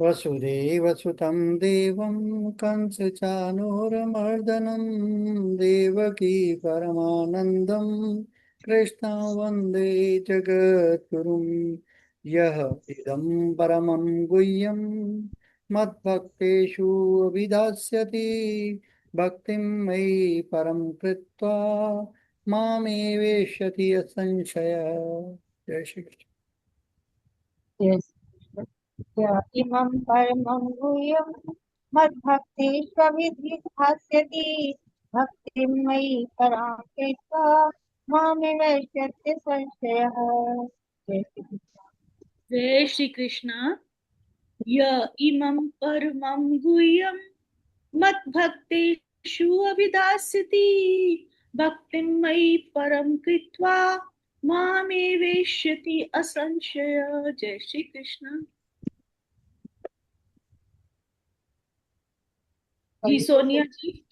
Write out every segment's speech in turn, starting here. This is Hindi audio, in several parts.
वसुदेवसुतं देवं कंसचानूरमर्दनं देवकी परमानन्दं कृष्णं वन्दे जगद्गुरुं। यः इदं परमं गुह्यं मद्भक्तेषु अभिधास्यति भक्तिं मयि परं कृत्वा मामे वेष्यति असंशय। जय श्री कृष्ण। Yes. इमं परमं गुह्यं मद्भक्तेष्वभिधास्यति भक्तिं मयि परां कृत्वा मामिवैष्यत्य संशयः। जय श्री कृष्ण। जय श्री कृष्ण। य इमं परमं गुह्यं मद्भक्तेषु अभिधास्यति भक्तिं मयि परं कृत्वा मामे वेश्यति असंशय। जय श्री कृष्ण। जी सोनिया जी।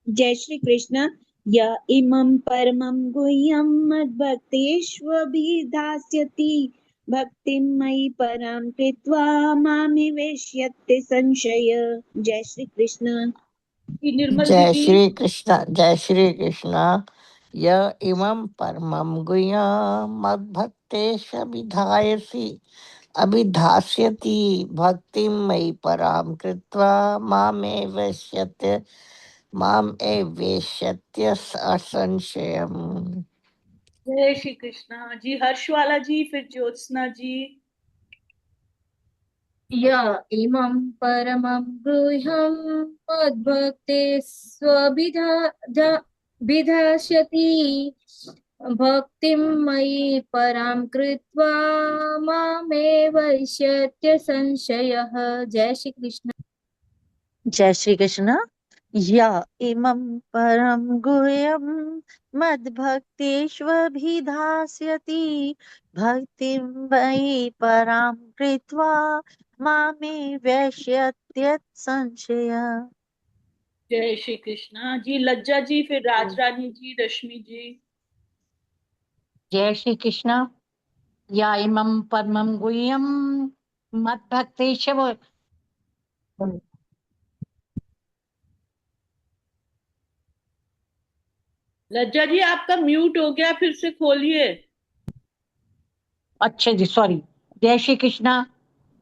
जय श्री कृष्ण। य इमं परमं गुह्यं मद्भक्तेष्वभिधास्यति भक्तिं मयि परां कृत्वा मामिवेश्यते संशय। जय श्री कृष्ण। जी निर्मल जय दीदी। श्री कृष्ण। जय श्री कृष्ण। य इमं परमं गुह्यं मद्भक्तेष्वभिधायसि अभिधास्यति भक्तिं मयि परां कृत्वा माम् एवेष्यत्य असंशयम्। जय श्री कृष्ण। जी हर्षवाला जी, फिर ज्योत्सना जी। य इमं परमं गुह्यं मद्भक्ते विधास्यति भक्तिं मयि परां कृत्वा मामेव वैष्यत्य संशयः। जय श्री कृष्ण। जय श्री कृष्ण। या इमं परम गुह्यं मद्भक्तेष्वभिधास्यति भक्तिं वै परां कृत्वा मामे वैष्यत्य संशय। जय श्री कृष्ण। जी लज्जा जी, फिर राज रानी जी, रश्मि जी। जय श्री कृष्ण। या इमं परमं गुह्यं मद्भक्तेषु। लज्जा जी आपका म्यूट हो गया, फिर से खोलिए। अच्छा जी, सॉरी। जय श्री कृष्ण।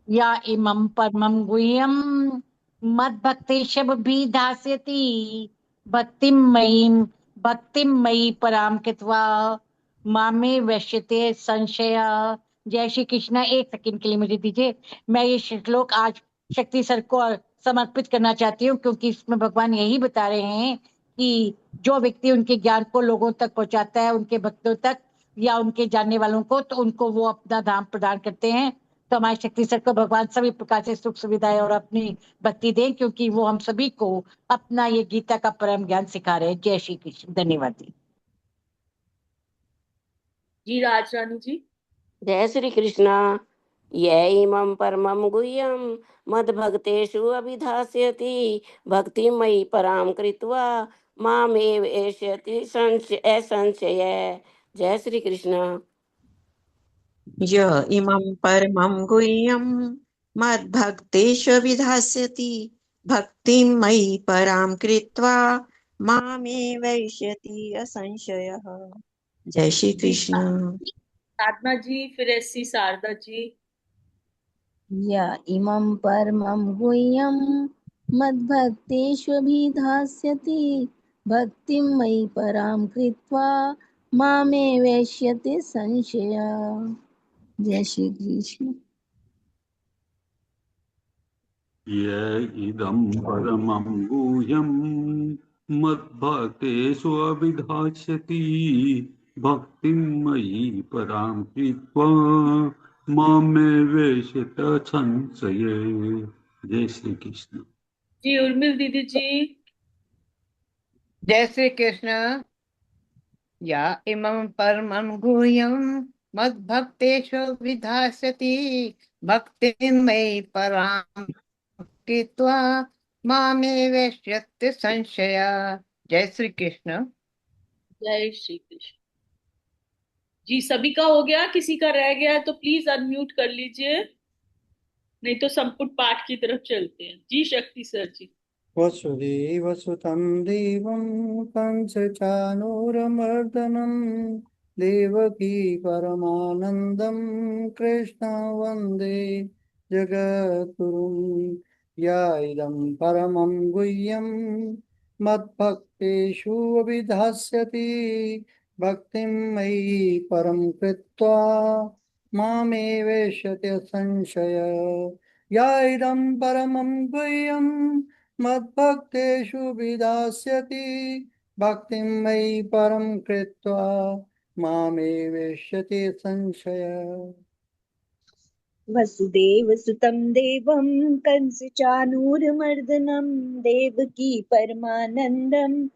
या इमं परमं गुह्यं मद्भक्तेष्वभिधास्यति भक्तिं मयि परां कृत्वा मामे वैश्यते संशय। जय श्री कृष्ण। एक सेकंड के लिए मुझे दीजिए। मैं ये श्लोक आज शक्ति सर को समर्पित करना चाहती हूँ, क्योंकि इसमें भगवान यही बता रहे हैं कि जो व्यक्ति उनके ज्ञान को लोगों तक पहुंचाता है, उनके भक्तों तक या उनके जानने वालों को, तो उनको वो अपना धाम प्रदान करते हैं। तो हमारे शक्ति सर को भगवान सभी प्रकार से सुख सुविधाएं और अपनी भक्ति दें, क्योंकि वो हम सभी को अपना ये गीता का परम ज्ञान सिखा रहे हैं। जय श्री कृष्ण। धन्यवाद जी राज रानी जी। जय श्री कृष्ण। य इमं परमं गुह्यं मद्भक्तेषु अभिधास्यति भक्तिं मयि परां कृत्वा मामेव एष्यति संशय। जय श्री कृष्ण। य इमं परमं गुह्यं मद्भक्तेष्वभिधास्यति भक्तिं मयि परां कृत्वा मामेवैष्यति असंशयः। जय श्री जी कृष्ण। साधना जी, फिर एससी शारदा जी। य इमं परमं गुह्यं मद्भक्तेष्वभिधास्यति भक्तिं मयि परां कृत्वा मामे वैष्यते संशय। जय श्री कृष्ण। य इदं परमं गुह्यं मद्भक्तेषु अभिधास्यति भक्तिं मयि परां कृत्वा मामे वेशत संशये। जय श्री कृष्ण। जी उर्मिल दीदी जी। जय श्री कृष्ण। या इमं परमं गुह्यं मद्भक्तेषु विधास्यति भक्तिं मयि परां कृत्वा मामे वैश्यत्य संशय। जय श्री कृष्ण। जय श्री कृष्ण। जी सभी का हो गया, किसी का रह गया है तो प्लीज अनम्यूट कर लीजिए। नहीं तो संपुट पाठ की तरफ चलते हैं। जी शक्ति सर जी। वसुदेवसुतं देवं कंसचानूरमर्दनं देवकी परमानन्दं कृष्णं वन्दे जगद्गुरुं या इदं परमं गुह्यं मद्भक्तेषु अभिधास्यति भक्तिं मयि परं कृत्वा मामे वेश्यते संशय या इदं परमं गुह्यं मद्भक्तेषु विधास्यति भक्तिं मयि परं कृत्वा मामे वेश्यते संशय। वसुदेवसुतं देवं कंसचानूरमर्दनं देवकी परमानन्दं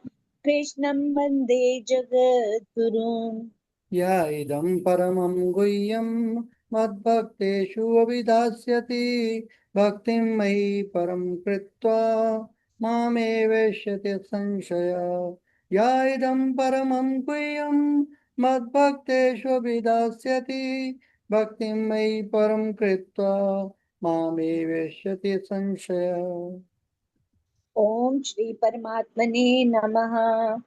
कृष्णं वन्दे जगद्गुरुम् या इदं परमं गुह्यं मद्भक्तेषु अभिधास्यति भक्तिं मयि परं कृत्वा मामे वेश्यते संशय या इदं परमं गुह्यं मद्भक्तेषु अभिधास्यति भक्तिं मयि परं कृत्वा मामे वेश्यते संशय। ॐ श्री परमात्मने नमः।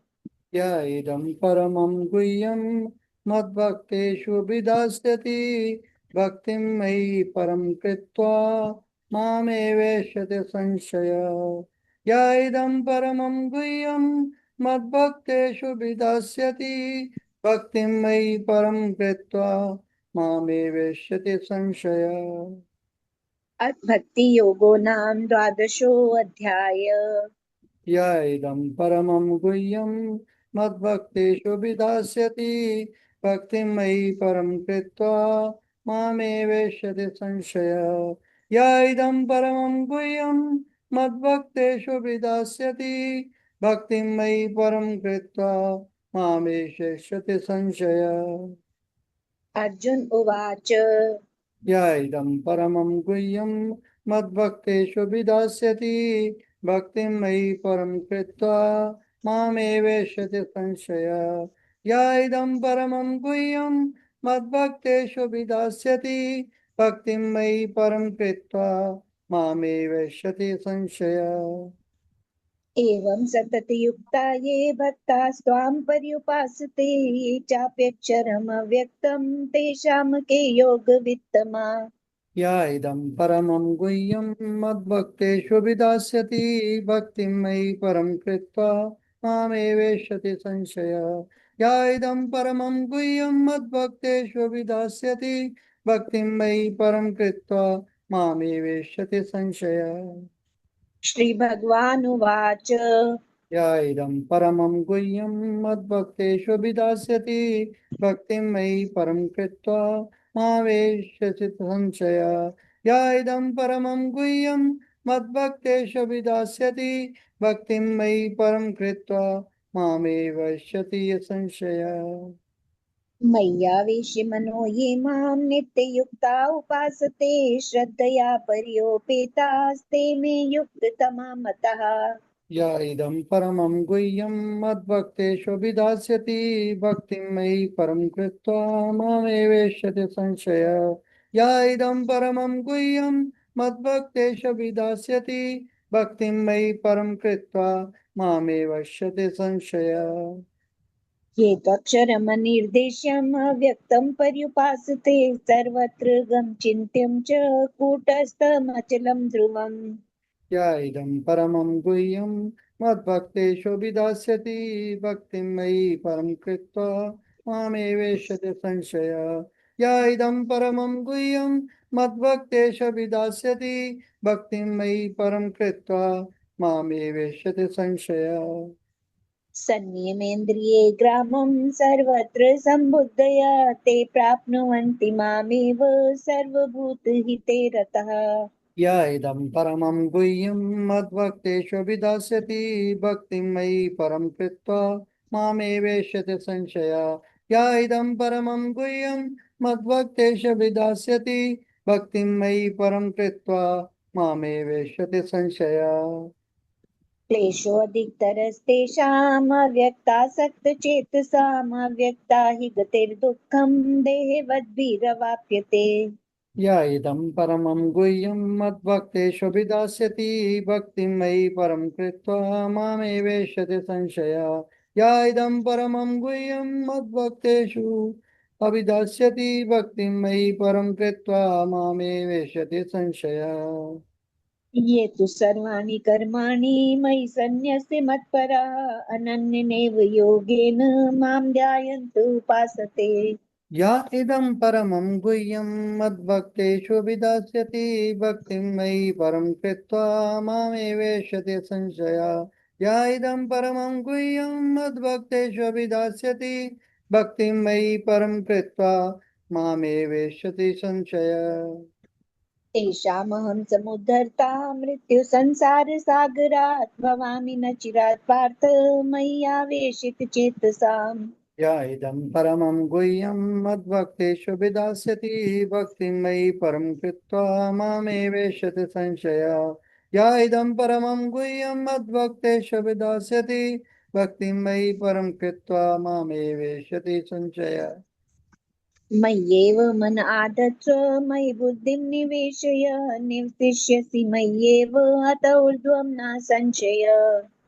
या इदं परमं गुह्यं मद्भक्तेषु विधास्यति भक्तिं मयि परं कृत्वा मामे वेश्यते संशय या इदं परमं गुह्यं मद्भक्तेषु विधास्यति भक्तिं मयि परं कृत्वा मामे वेश्यते संशय। भक्ति योगो नाम द्वादशोऽध्याय। या इदं परमं गुह्यं मद्भक्तेषु विधास्यति भक्तिं मयि परं कृत्वा मामे वेश्यते संशय या इदं परमं गुह्यं मद्भक्तेषु विधास्यति भक्तिं मयि परं कृत्वा मामे वेश्यते संशय। अर्जुन उवाच या इदं परमं गुह्यं मद्भक्तेषु विधास्यति भक्तिं मयि परं कृत्वा मामे वेश्यते संशय या इदं परमं गुह्यं मद्भक्तेषु विधास्यति भक्तिं मयि परं कृत्वा मामे वेश्यते संशय। एवं सततयुक्ता ये भक्तास्त्वां पर्युपासते ये चाप्यक्षरमव्यक्तं तेषां के योगवित्तमा। या इदं परमं गुह्यं मद्भक्तेषु विधास्यति भक्तिं मयि परं कृत्वा मामे वेश्यते संशय या इदं परमं गुह्यं मद्भक्तेषु विधास्यति भक्तिं मयि परं कृत्वा मामे वेश्यते संशय। श्री भगवानुवाच या इदं परमं गुह्यं मद्भक्तेषु विधास्यति भक्तिं मयि परं कृत्वा मावेश्यसि संशय या इदं परमं गुह्यं मद्भक्तेषु विधास्यति भक्तिं मयि परं कृत्वा मामेवैष्यति संशय। मय्यावेश्य मनो ये मां नित्ययुक्ता उपासते श्रद्धया पर्योपेतास्ते मे युक्ततमा मतः। या इदं परमं गुह्यं मद्भक्तेषु विधास्यति भक्तिं मयि परं कृत्वा मामेवेश्यते संशय या इदं परमं गुह्यं मद्भक्तेषु विधास्यति भक्तिं मयि परं कृत्वा मामेवश्यते संशय। ये त्वक्षरमनिर्देश्यम् अव्यक्तं पर्युपासते सर्वत्र गं चिन्त्यं च कूटस्थमचलं ध्रुवम्। या इदं परमं गुह्यं मद्भक्तेषु विधास्यति भक्तिं मयि परं कृत्वा मामेवेश्यते संशय या इदं परमं गुह्यं मद्भक्तेषु विधास्यति भक्तिं मयि परं कृत्वा मामेवेश्यते संशय। संयमेन्द्रिये ग्रामं सर्वत्र सम्बुद्धया ते प्राप्नुवन्ति मामेव सर्वभूतहिते रतः। या इदं परमं गुह्यं मद्भक्तेषु विधास्यति भक्तिं मयि परं कृत्वा मामेवेश्यते संशय या इदं परमं गुह्यं मद्भक्तेषु विधास्यति भक्तिं मयि परं कृत्वा मामेवेश्यते संशय। क्लेशोऽधिकतरस्तेषाम् अव्यक्तासक्तचेतसाम् अव्यक्ता हि गतिर्दुःखं देहवद्भिरवाप्यते। या इदं परमं गुह्यं मद्भक्तेषु विदास्यति भक्तिं मयि परं कृत्वा मामेवेष्यति संशयः या इदं परमं गुह्यं मद्भक्तेषु अभिदास्यति भक्तिं मयि परं कृत्वा मामेवेष्यति संशयः ये तु सर्वाणि कर्माणि मयि सन्न्यस्य मत्पराः अनन्येनैव योगेन मां ध्यायन्तु उपासते। या इदं परमं गुह्यं मद्भक्तेषु विदास्यति भक्तिं मयि परं कृत्वा मामेवेष्यति संशया या इदं परमं गुह्यं मद्भक्तेषु विदास्यति भक्तिं मयि परं कृत्वा मामेवेष्यति संशय तेषामहं समुद्धर्ता मृत्युसंसारसागरात् भवामि न चिरात् पार्थ मयि आवेशितचेतसाम्। या इदं परमं गुह्यं मद्भक्तेषु विदास्यति भक्तिं मयि परं कृत्वा मामेवेष्यति संशय या इदं परमं गुह्यं मद्भक्तेषु विदास्यति भक्तिं मयि परं कृत्वा मामेवेष्यति संशय मय्येव मन आदत्स्व मयि बुद्धिं निवेशय निवसिष्यसि मय्येव अत ऊर्ध्वं न संशय।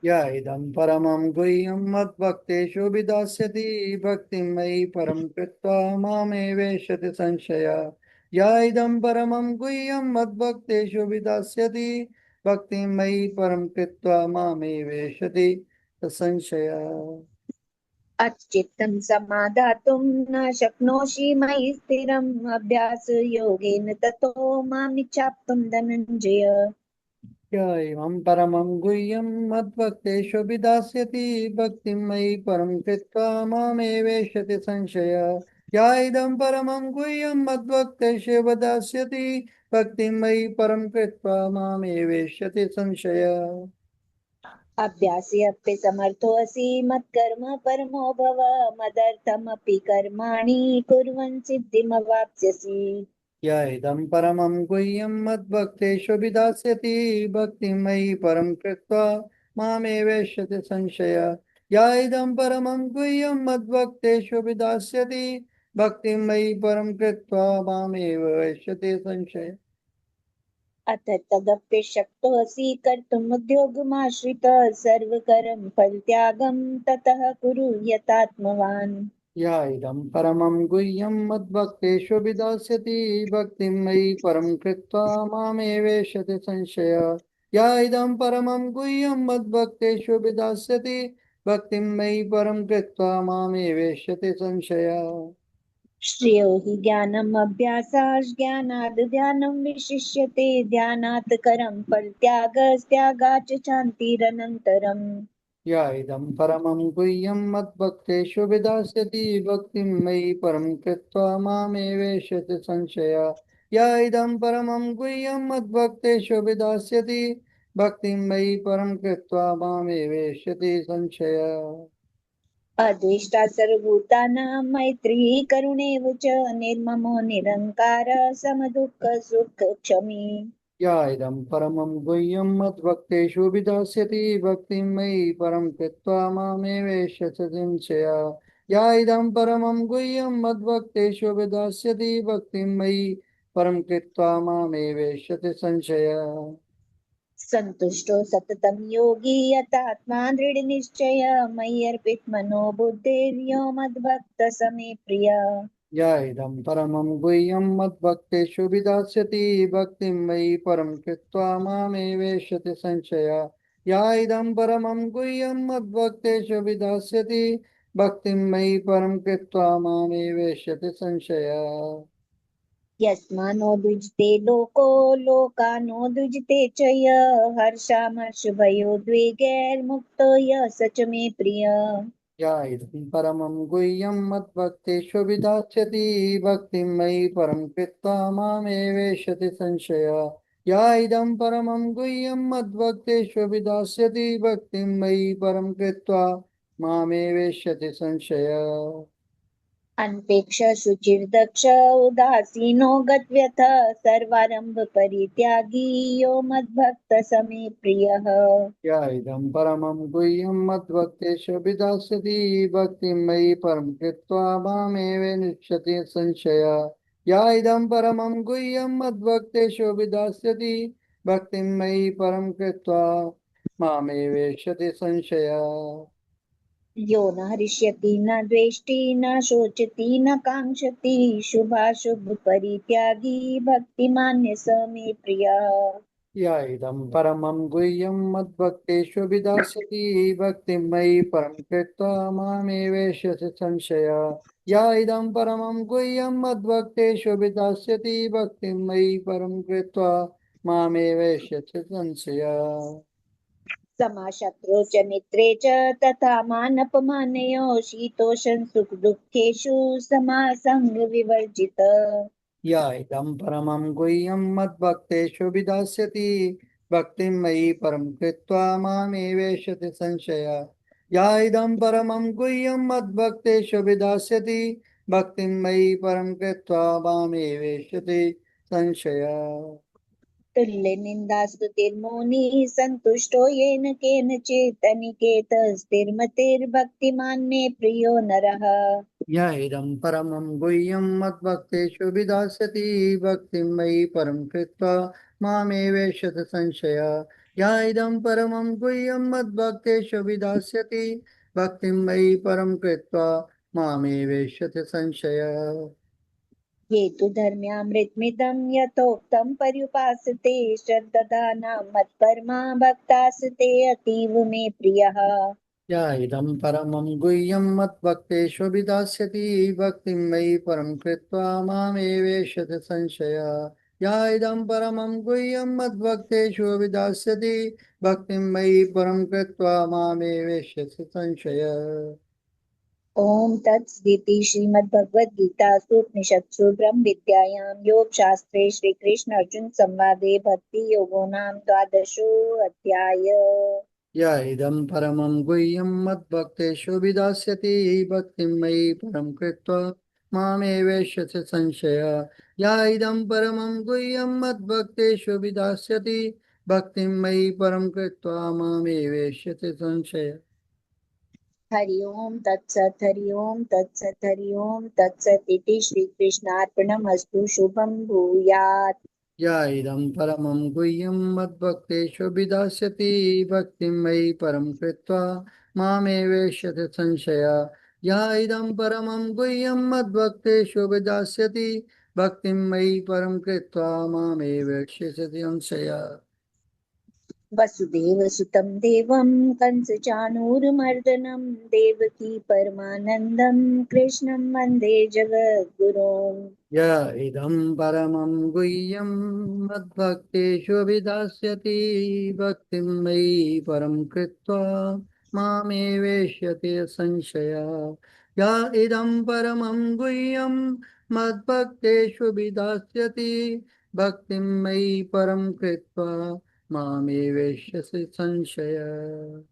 या इदं परमं गुह्यं मद्भक्तेषु विदास्यति भक्तिं मयि परं कृत्वा मामेवेष्यति संशय या इदं परमं गुह्यं मद्भक्तेषु विदास्यति भक्तिं मयि परं कृत्वा मामेवेष्यति संशय अच्चित्तं समाधातुं न शक्नोषि मयि स्थिरम् अभ्यासयोगेन ततो मामिच्छाप्तुं धनञ्जय। या इमं परमं गुह्यं मद्भक्तेषु विदास्यति भक्तिं मयि परं कृत्वा मामेवेष्यति संशय या इदं परमं गुह्यं मद्भक्तेषु विदास्यति भक्तिं मयि परं कृत्वा मामेवेष्यति संशय अभ्यासेऽप्य समर्थोऽसि मत्कर्म परमो भव मदर्थमपि कर्माणि कुर्वन् सिद्धिमवाप्स्यसि। या इदं परमं गुह्यं मद्भक्तेषु विदास्यति भक्तिं मयि परं कृत्वा मामेवेष्यति संशय या इदं परमं गुह्यं मद्भक्तेषु विदास्यति भक्तिं मयि परं कृत्वा मामेव वेष्यति संशय अथ तदप्य शक्तोऽसि कर्तुम् उद्योगमाश्रितः सर्वकरं फलत्यागं ततः कुरु यतात्मवान्। या इदं परमं गुह्यं मद्भक्तेषु विदास्यति भक्तिं मयि परं कृत्वा मामेवेष्यति संशय या इदं परमं गुह्यं मद्भक्तेषु विदास्यति भक्तिं मयि परं कृत्वा मामेवेष्यति संशय श्रेयो हि ज्ञानम् अभ्यासात् ज्ञानाद् ध्यानं विशिष्यते ध्यानात् करं फलत्यागस्त्यागाच् शान्तिरनन्तरम्। या इदं परमं गुह्यं मद्भक्तेषु विदास्यति भक्तिं मयि परं कृत्वा मामेवेष्यति संशय या इदं परमं गुह्यं मद्भक्तेषु विदास्यति भक्तिं मयि परं कृत्वा मामेवेष्यति संशय अद्वेष्टा सर्वभूतानां मैत्री करुणेव च निर्ममो निरङ्कारः समदुःखसुखक्षमी। या इदं परमं गुह्यं मद्भक्तेषु विदास्यति भक्तिं मयि परं कृत्वा मामेवेष्यति संशय या इदं परमं गुह्यं मद्भक्तेषु विदास्यति भक्तिं मयि परं कृत्वा मामेवेष्यति संशय सन्तुष्टो सततं योगी यतात्मा दृढनिश्चय मय्यर्पितमनो बुद्धिर्यो मद्भक्तः स मे प्रियः। या इदं परमं गुह्यं मद्भक्तेषु विदास्यति भक्तिं मयि परं कृत्वा मामेवेष्यति संशय या इदं परमं गुह्यं मद्भक्तेषु विदास्यति भक्तिं मयि परं कृत्वा मामेवेष्यति संशय यस्मानो द्विजते लोको लोकानो द्विजते च यः हर्षामर्षभयोद्वेगैर्मुक्तो यः स च मे प्रियः। या इदं परमं गुह्यं मद्भक्तेषु विदास्यति भक्तिं मयि परं कृत्वा मामेवेष्यति संशय या इदं परमं गुह्यं मद्भक्तेषु विदास्यति भक्तिं मयि परं कृत्वा मामेवेष्यति संशय अनपेक्ष शुचिर्दक्ष उदासीनो गतव्यथ सर्वारंभ परित्यागी यो मद्भक्त स मे प्रियः। या इदं परमं गुह्यं मद्भक्तेषु विदास्यति भक्तिं मयि परं कृत्वा मामेव निष्यति संशय या इदं परमं गुह्यं मद्भक्तेषु विधास्यति भक्तिं मयि परं कृत्वा मामेवेष्यति संशयः। यो न हरिष्यति न द्वेष्टि न शोचति न काङ्क्षति शुभाशुभ परित्यागी भक्तिमान्य स मे प्रियः। या इदं परमं गुह्यं मद्भक्तेषु विधास्यति भक्तिं मयि परं कृत्वा मामेवेष्यति संशयः। या इदं परमं गुह्यं मद्भक्तेषु विधास्यति भक्तिं मयि परं कृत्वा मामेवेष्यति संशयः। समाशत्रौ च मित्रे च तथा मानपमानयोः शीतोषं सुख दुःखेषु समासङ्गविवर्जितः। या इदं परमं गुह्यं मद्भक्तेषु विधास्यति भक्तिं मयि परं कृत्वा मामेवेष्यति संशयः। या इदं परमं गुह्यं मद्भक्तेषु विधास्यति भक्तिं मयि परं कृत्वा मामेवेष्यति संशयः। तुल्य निन्दास्तुतिर्मौनी सन्तुष्टो येन केनचित् अनिकेतस्थिर्मतिर्भक्तिमान् मे प्रियो नरः। या इदं परमं गुह्यं मद्भक्तेषु विधास्यति भक्तिं मयि परं कृत्वा मामेवेष्यति संशयः। या इदं परमं गुह्यं मद्भक्तेषु विधास्यति भक्तिं मयि परं कृत्वा मामेवेष्यति संशयः। ये तु धर्म्यामृतमिदं यथोक्तं पर्युपासते श्रद्दधानां मत्परमा भक्तास्ते अतीव मे प्रियः। या इदं परमं गुह्यं मद्भक्तेषु विधास्यति भक्तिं मयि परं कृत्वा मामेवेष्यति संशयः। या इदं परमं गुह्यं मद्भक्तेषु विधास्यति भक्तिं मयि परं कृत्वा मामेवेष्यति संशयः। ॐ तत्सदिति श्रीमद्भगवद्गीतासु उपनिषत्सु ब्रह्मविद्यायां योगशास्त्रे श्रीकृष्ण अर्जुन संवादे भक्ति योगो नाम द्वादशोऽध्यायः। या इदं परमं गुह्यं मद्भक्तेषु विधास्यति भक्तिं मयि परं कृत्वा मामेवेष्यति संशयः। या इदं परमं गुह्यं मद्भक्तेषु विधास्यति भक्तिं मयि परं कृत्वा मामेवेष्यति संशयः। हरि ओम तत्सत् हरि ओम तत्सत् हरि ओम तत्सत् इति श्रीकृष्णार्पणमस्तु शुभं भूयात्। या इदं परमं गुह्यं मद्भक्तेषु विधास्यति भक्तिं मयि परं कृत्वा मामेवेष्यति संशयः। या इदं परमं गुह्यं मद्भक्तेषु विधास्यति भक्तिं मयि परं कृत्वा मामेवेष्यति संशयः। वसुदेवसुतं देवं कंसचाणूरमर्दनं देवकी परमानन्दं कृष्णं वन्दे जगद्गुरुम्। या इदं परमं गुह्यं मद्भक्तेषु विधास्यति भक्तिं मयि परं कृत्वा मामेवेष्यति संशयः। या इदं परमं गुह्यं मद्भक्तेषु विधास्यति भक्तिं मयि परं कृत्वा मामेवेष्यति संशयः।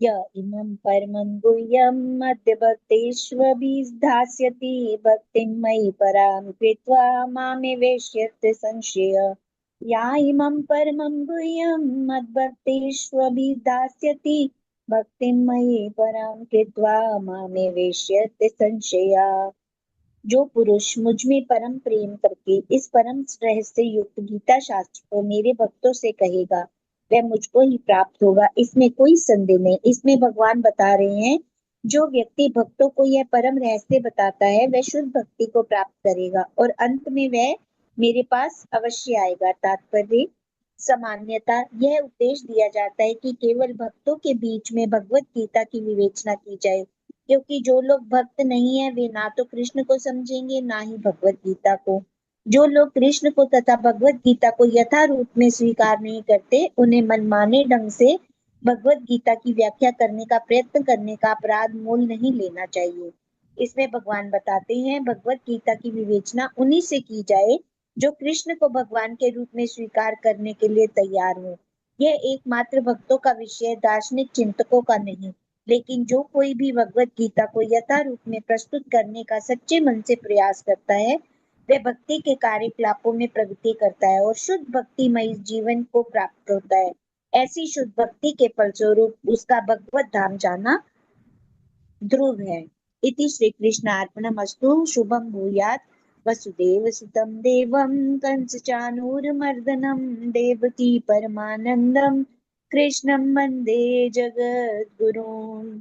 य इमं परमं गुह्यं मध्यभक्तेष्वभिधास्यति भक्तिं मयि परां कृत्वा मामेवेष्यति संशयः। या इमं परमं गुह्यं मद्भक्तेष्वभिधास्यति भक्तिं मयि परां कृत्वा मामेवेष्यति संशयः। जो पुरुष मुझ में परम प्रेम करके इस परम रहस्य युक्त गीता शास्त्र को मेरे भक्तों से कहेगा वह मुझको ही प्राप्त होगा, इसमें कोई संदेह नहीं। इसमें भगवान बता रहे हैं जो व्यक्ति भक्तों को यह परम रहस्य बताता है वह शुद्ध भक्ति को प्राप्त करेगा और अंत में वह मेरे पास अवश्य आएगा। तात्पर्य सामान्यता यह उपदेश दिया जाता है कि केवल भक्तों के बीच में भगवत गीता की विवेचना की जाए, क्योंकि जो लोग भक्त नहीं है वे ना तो कृष्ण को समझेंगे ना ही भगवत गीता को। जो लोग कृष्ण को तथा भगवत गीता को यथा रूप में स्वीकार नहीं करते उन्हें मनमाने ढंग से भगवत गीता की व्याख्या करने का प्रयत्न करने का अपराध मोल नहीं लेना चाहिए। इसमें भगवान बताते हैं भगवत गीता की विवेचना उन्हीं से की जाए जो कृष्ण को भगवान के रूप में स्वीकार करने के लिए तैयार हो। यह एकमात्र भक्तों का विषय दार्शनिक चिंतकों का नहीं, लेकिन जो कोई भी भगवत गीता को यथा रूप में प्रस्तुत करने का सच्चे मन से प्रयास करता है वह भक्ति के कार्यकलापों में प्रगति करता है और शुद्ध भक्तिमय जीवन को प्राप्त होता है। ऐसी शुद्ध भक्ति के फलस्वरूप उसका भगवत धाम जाना ध्रुव है। इति श्री कृष्णार्पणमस्तु शुभम भूयात्। वसुदेवसुतं देवं कंसचानूरमर्दनं देवकी परमानन्दं कृष्णं वन्दे जगद्गुरुम्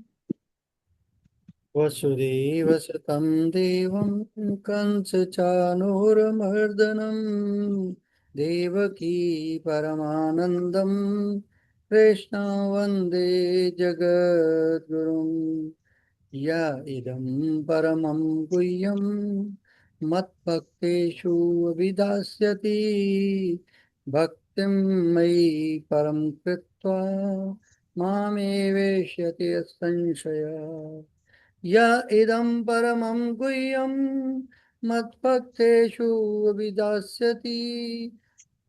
वसुदेवसुतं देवं कंसचानूरमर्दनं देवकी परमानन्दं कृष्णं वन्दे जगद्गुरुम् य इदं परमं गुह्यं मत्भक्तेषु अभिधास्यति भक्तिं मयि परं कृत्वा मामेवेष्यति संशय य इदं परमं गुह्यं मत्भक्तेषु अभिधास्यति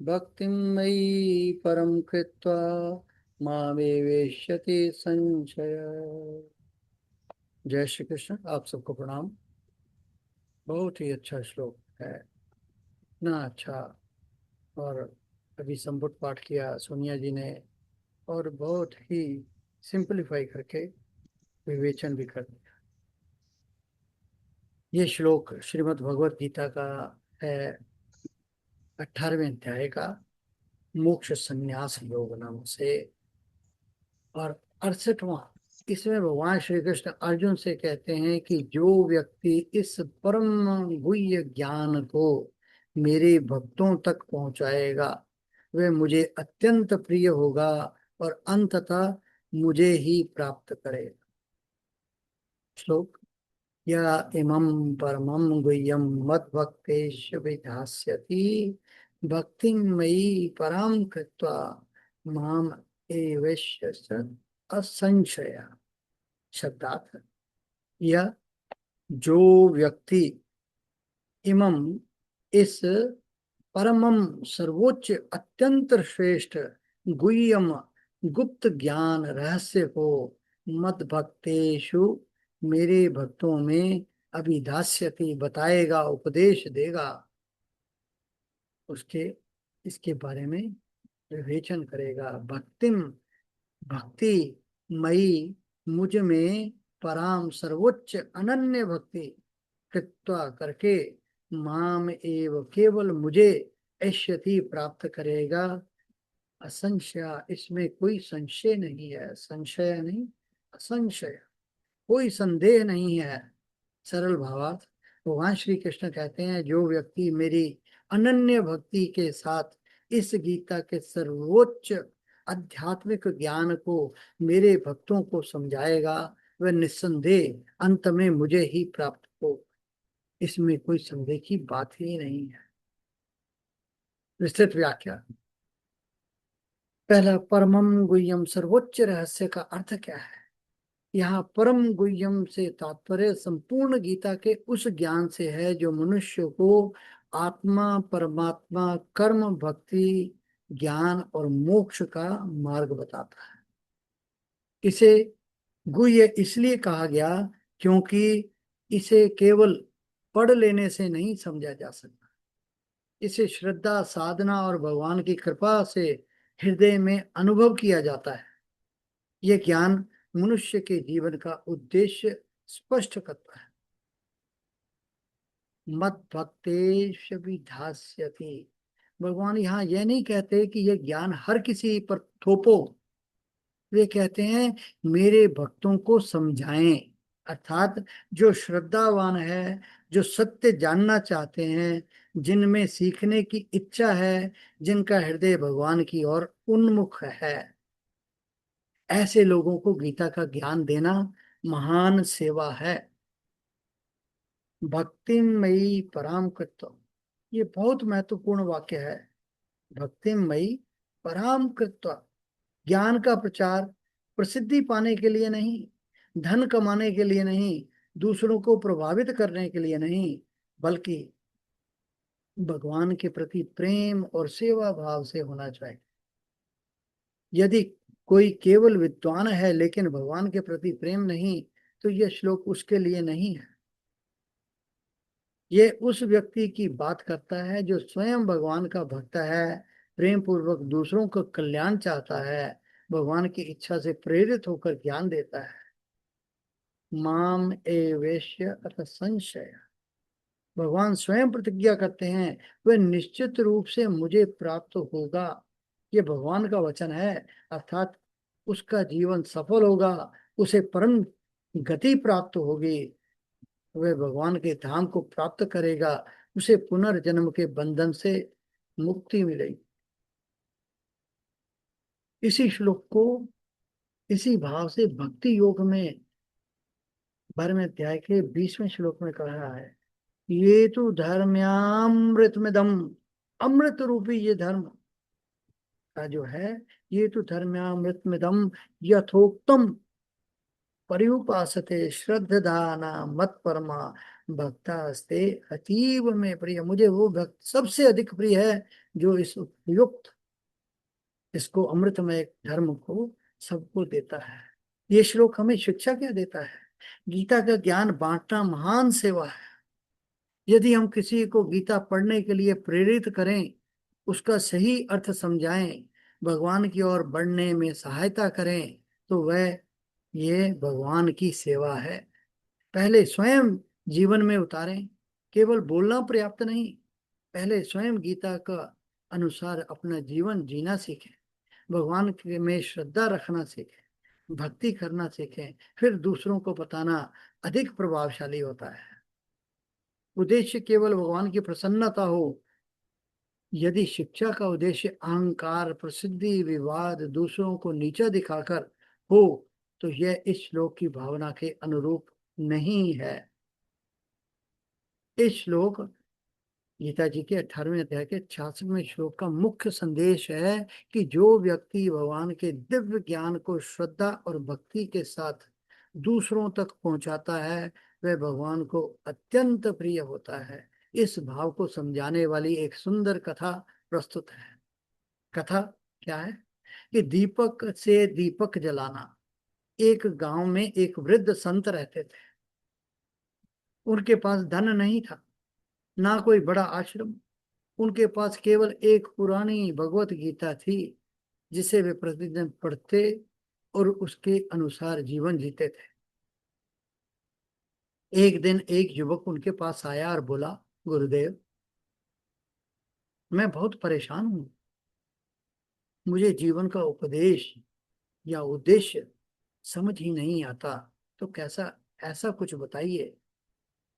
भक्तिं मयि परं कृत्वा मामेवेष्यति संशय। जय श्री कृष्ण। आप सबको प्रणाम। बहुत ही अच्छा श्लोक है, इतना अच्छा। और अभी संपुट पाठ किया सोनिया जी ने, और बहुत ही सिंपलीफाई करके विवेचन भी कर दिया। ये श्लोक श्रीमद् भगवत गीता का है 18वें अध्याय का मोक्ष संन्यास योग नाम से, और 68वां। इसमें भगवान श्री कृष्ण अर्जुन से कहते हैं कि जो व्यक्ति इस परम गुह्य ज्ञान को मेरे भक्तों तक पहुंचाएगा वह मुझे अत्यंत प्रिय होगा और अंततः मुझे ही प्राप्त करेगा। श्लोक या इमं परमं गुह्यं मद्भक्तेषु विधास्यति भक्तिं मयि परां कृत्वा माम एवेष्यति असंशय। शब्दार्थ, यह जो व्यक्ति इमं इस परमम सर्वोच्च अत्यंत श्रेष्ठ गुह्यम गुप्त ज्ञान रहस्य को मद भक्तेषु मेरे भक्तों में अभिधास्यति बताएगा, उपदेश देगा, उसके इसके बारे में विवेचन करेगा। भक्तिम भक्ति मई मुझ में पराम सर्वोच्च अनन्य भक्ति कृत्वा करके माम एव केवल मुझे ऐश्यति प्राप्त करेगा। असंशय, इसमें कोई संशय नहीं है। संशय नहीं, असंशय, कोई संदेह नहीं है। सरल भावार्थ, भगवान श्री कृष्ण कहते हैं जो व्यक्ति मेरी अनन्य भक्ति के साथ इस गीता के सर्वोच्च आध्यात्मिक ज्ञान को मेरे भक्तों को समझाएगा वह निस्संदेह अंत में मुझे ही प्राप्त हो। इसमें कोई संदेह की बात ही नहीं है। विस्तृत व्याख्या। पहला, परमम गुह्यम सर्वोच्च रहस्य का अर्थ क्या है? यहाँ परम गुह्यम से तात्पर्य संपूर्ण गीता के उस ज्ञान से है जो मनुष्य को आत्मा, परमात्मा, कर्म, भक्ति, ज्ञान और मोक्ष का मार्ग बताता है। इसे गुह्य इसलिए कहा गया क्योंकि इसे केवल पढ़ लेने से नहीं समझा जा सकता। इसे श्रद्धा, साधना और भगवान की कृपा से हृदय में अनुभव किया जाता है। यह ज्ञान मनुष्य के जीवन का उद्देश्य स्पष्ट करता है। मत भक्तेश विधास्यति, भगवान यहाँ यह नहीं कहते कि यह ज्ञान हर किसी पर थोपो। वे कहते हैं मेरे भक्तों को समझाएं, अर्थात जो श्रद्धावान है, जो सत्य जानना चाहते हैं, जिनमें सीखने की इच्छा है, जिनका हृदय भगवान की ओर उन्मुख है, ऐसे लोगों को गीता का ज्ञान देना महान सेवा है। भक्तिमयी पराम कृत्व, ये बहुत महत्वपूर्ण वाक्य है। भक्तिमयी पराम कृत्व, ज्ञान का प्रचार प्रसिद्धि पाने के लिए नहीं, धन कमाने के लिए नहीं, दूसरों को प्रभावित करने के लिए नहीं, बल्कि भगवान के प्रति प्रेम और सेवा भाव से होना चाहिए। यदि कोई केवल विद्वान है लेकिन भगवान के प्रति प्रेम नहीं, तो यह श्लोक उसके लिए नहीं है। ये उस व्यक्ति की बात करता है जो स्वयं भगवान का भक्त है, प्रेम पूर्वक दूसरों का कल्याण चाहता है, भगवान की इच्छा से प्रेरित होकर ज्ञान देता है। माम एवेश्य अथ संशय, भगवान स्वयं प्रतिज्ञा करते हैं, वह निश्चित रूप से मुझे प्राप्त होगा। ये भगवान का वचन है, अर्थात उसका जीवन सफल होगा, उसे परम गति प्राप्त होगी, वह भगवान के धाम को प्राप्त करेगा, उसे पुनर्जन्म के बंधन से मुक्ति मिलेगी। इसी श्लोक को इसी भाव से भक्ति योग में 12वें अध्याय के 20वें श्लोक में कहा है, ये तो धर्म्यामृतमिदम, अमृत रूपी ये धर्म का जो है, ये तो धर्म्यामृतमिदम यथोक्तम पर्युपासते श्रद्धाना मत परमा भक्तास्ते अतीव में प्रिय। मुझे वो भक्त सबसे अधिक प्रिय है जो इस उपयुक्त, इसको अमृतमय धर्म को सबको देता है। ये श्लोक हमें शिक्षा क्या देता है? गीता का ज्ञान बांटना महान सेवा है। यदि हम किसी को गीता पढ़ने के लिए प्रेरित करें, उसका सही अर्थ समझाएं, भगवान की ओर बढ़ने में सहायता करें, तो वह ये भगवान की सेवा है। पहले स्वयं जीवन में उतारें, केवल बोलना पर्याप्त नहीं, पहले स्वयं गीता का अनुसार अपना जीवन जीना सीखें, भगवान में श्रद्धा रखना सीखें, भक्ति करना सीखें, फिर दूसरों को बताना अधिक प्रभावशाली होता है। उद्देश्य केवल भगवान की प्रसन्नता हो। यदि शिक्षा का उद्देश्य अहंकार, प्रसिद्धि, विवाद, दूसरों को नीचा दिखाकर हो, तो यह इस श्लोक की भावना के अनुरूप नहीं है। इस श्लोक गीता जी के 18वें अध्याय के 66वें श्लोक का मुख्य संदेश है कि जो व्यक्ति भगवान के दिव्य ज्ञान को श्रद्धा और भक्ति के साथ दूसरों तक पहुंचाता है, वह भगवान को अत्यंत प्रिय होता है। इस भाव को समझाने वाली एक सुंदर कथा प्रस्तुत है। कथा क्या है कि दीपक से दीपक जलाना। एक गांव में एक वृद्ध संत रहते थे। उनके पास धन नहीं था, ना कोई बड़ा आश्रम। उनके पास केवल एक पुरानी भगवत गीता थी, जिसे वे प्रतिदिन पढ़ते और उसके अनुसार जीवन जीते थे। एक दिन एक युवक उनके पास आया और बोला, गुरुदेव, मैं बहुत परेशान हूं, मुझे जीवन का उपदेश या उद्देश्य समझ ही नहीं आता, तो कैसा ऐसा कुछ बताइए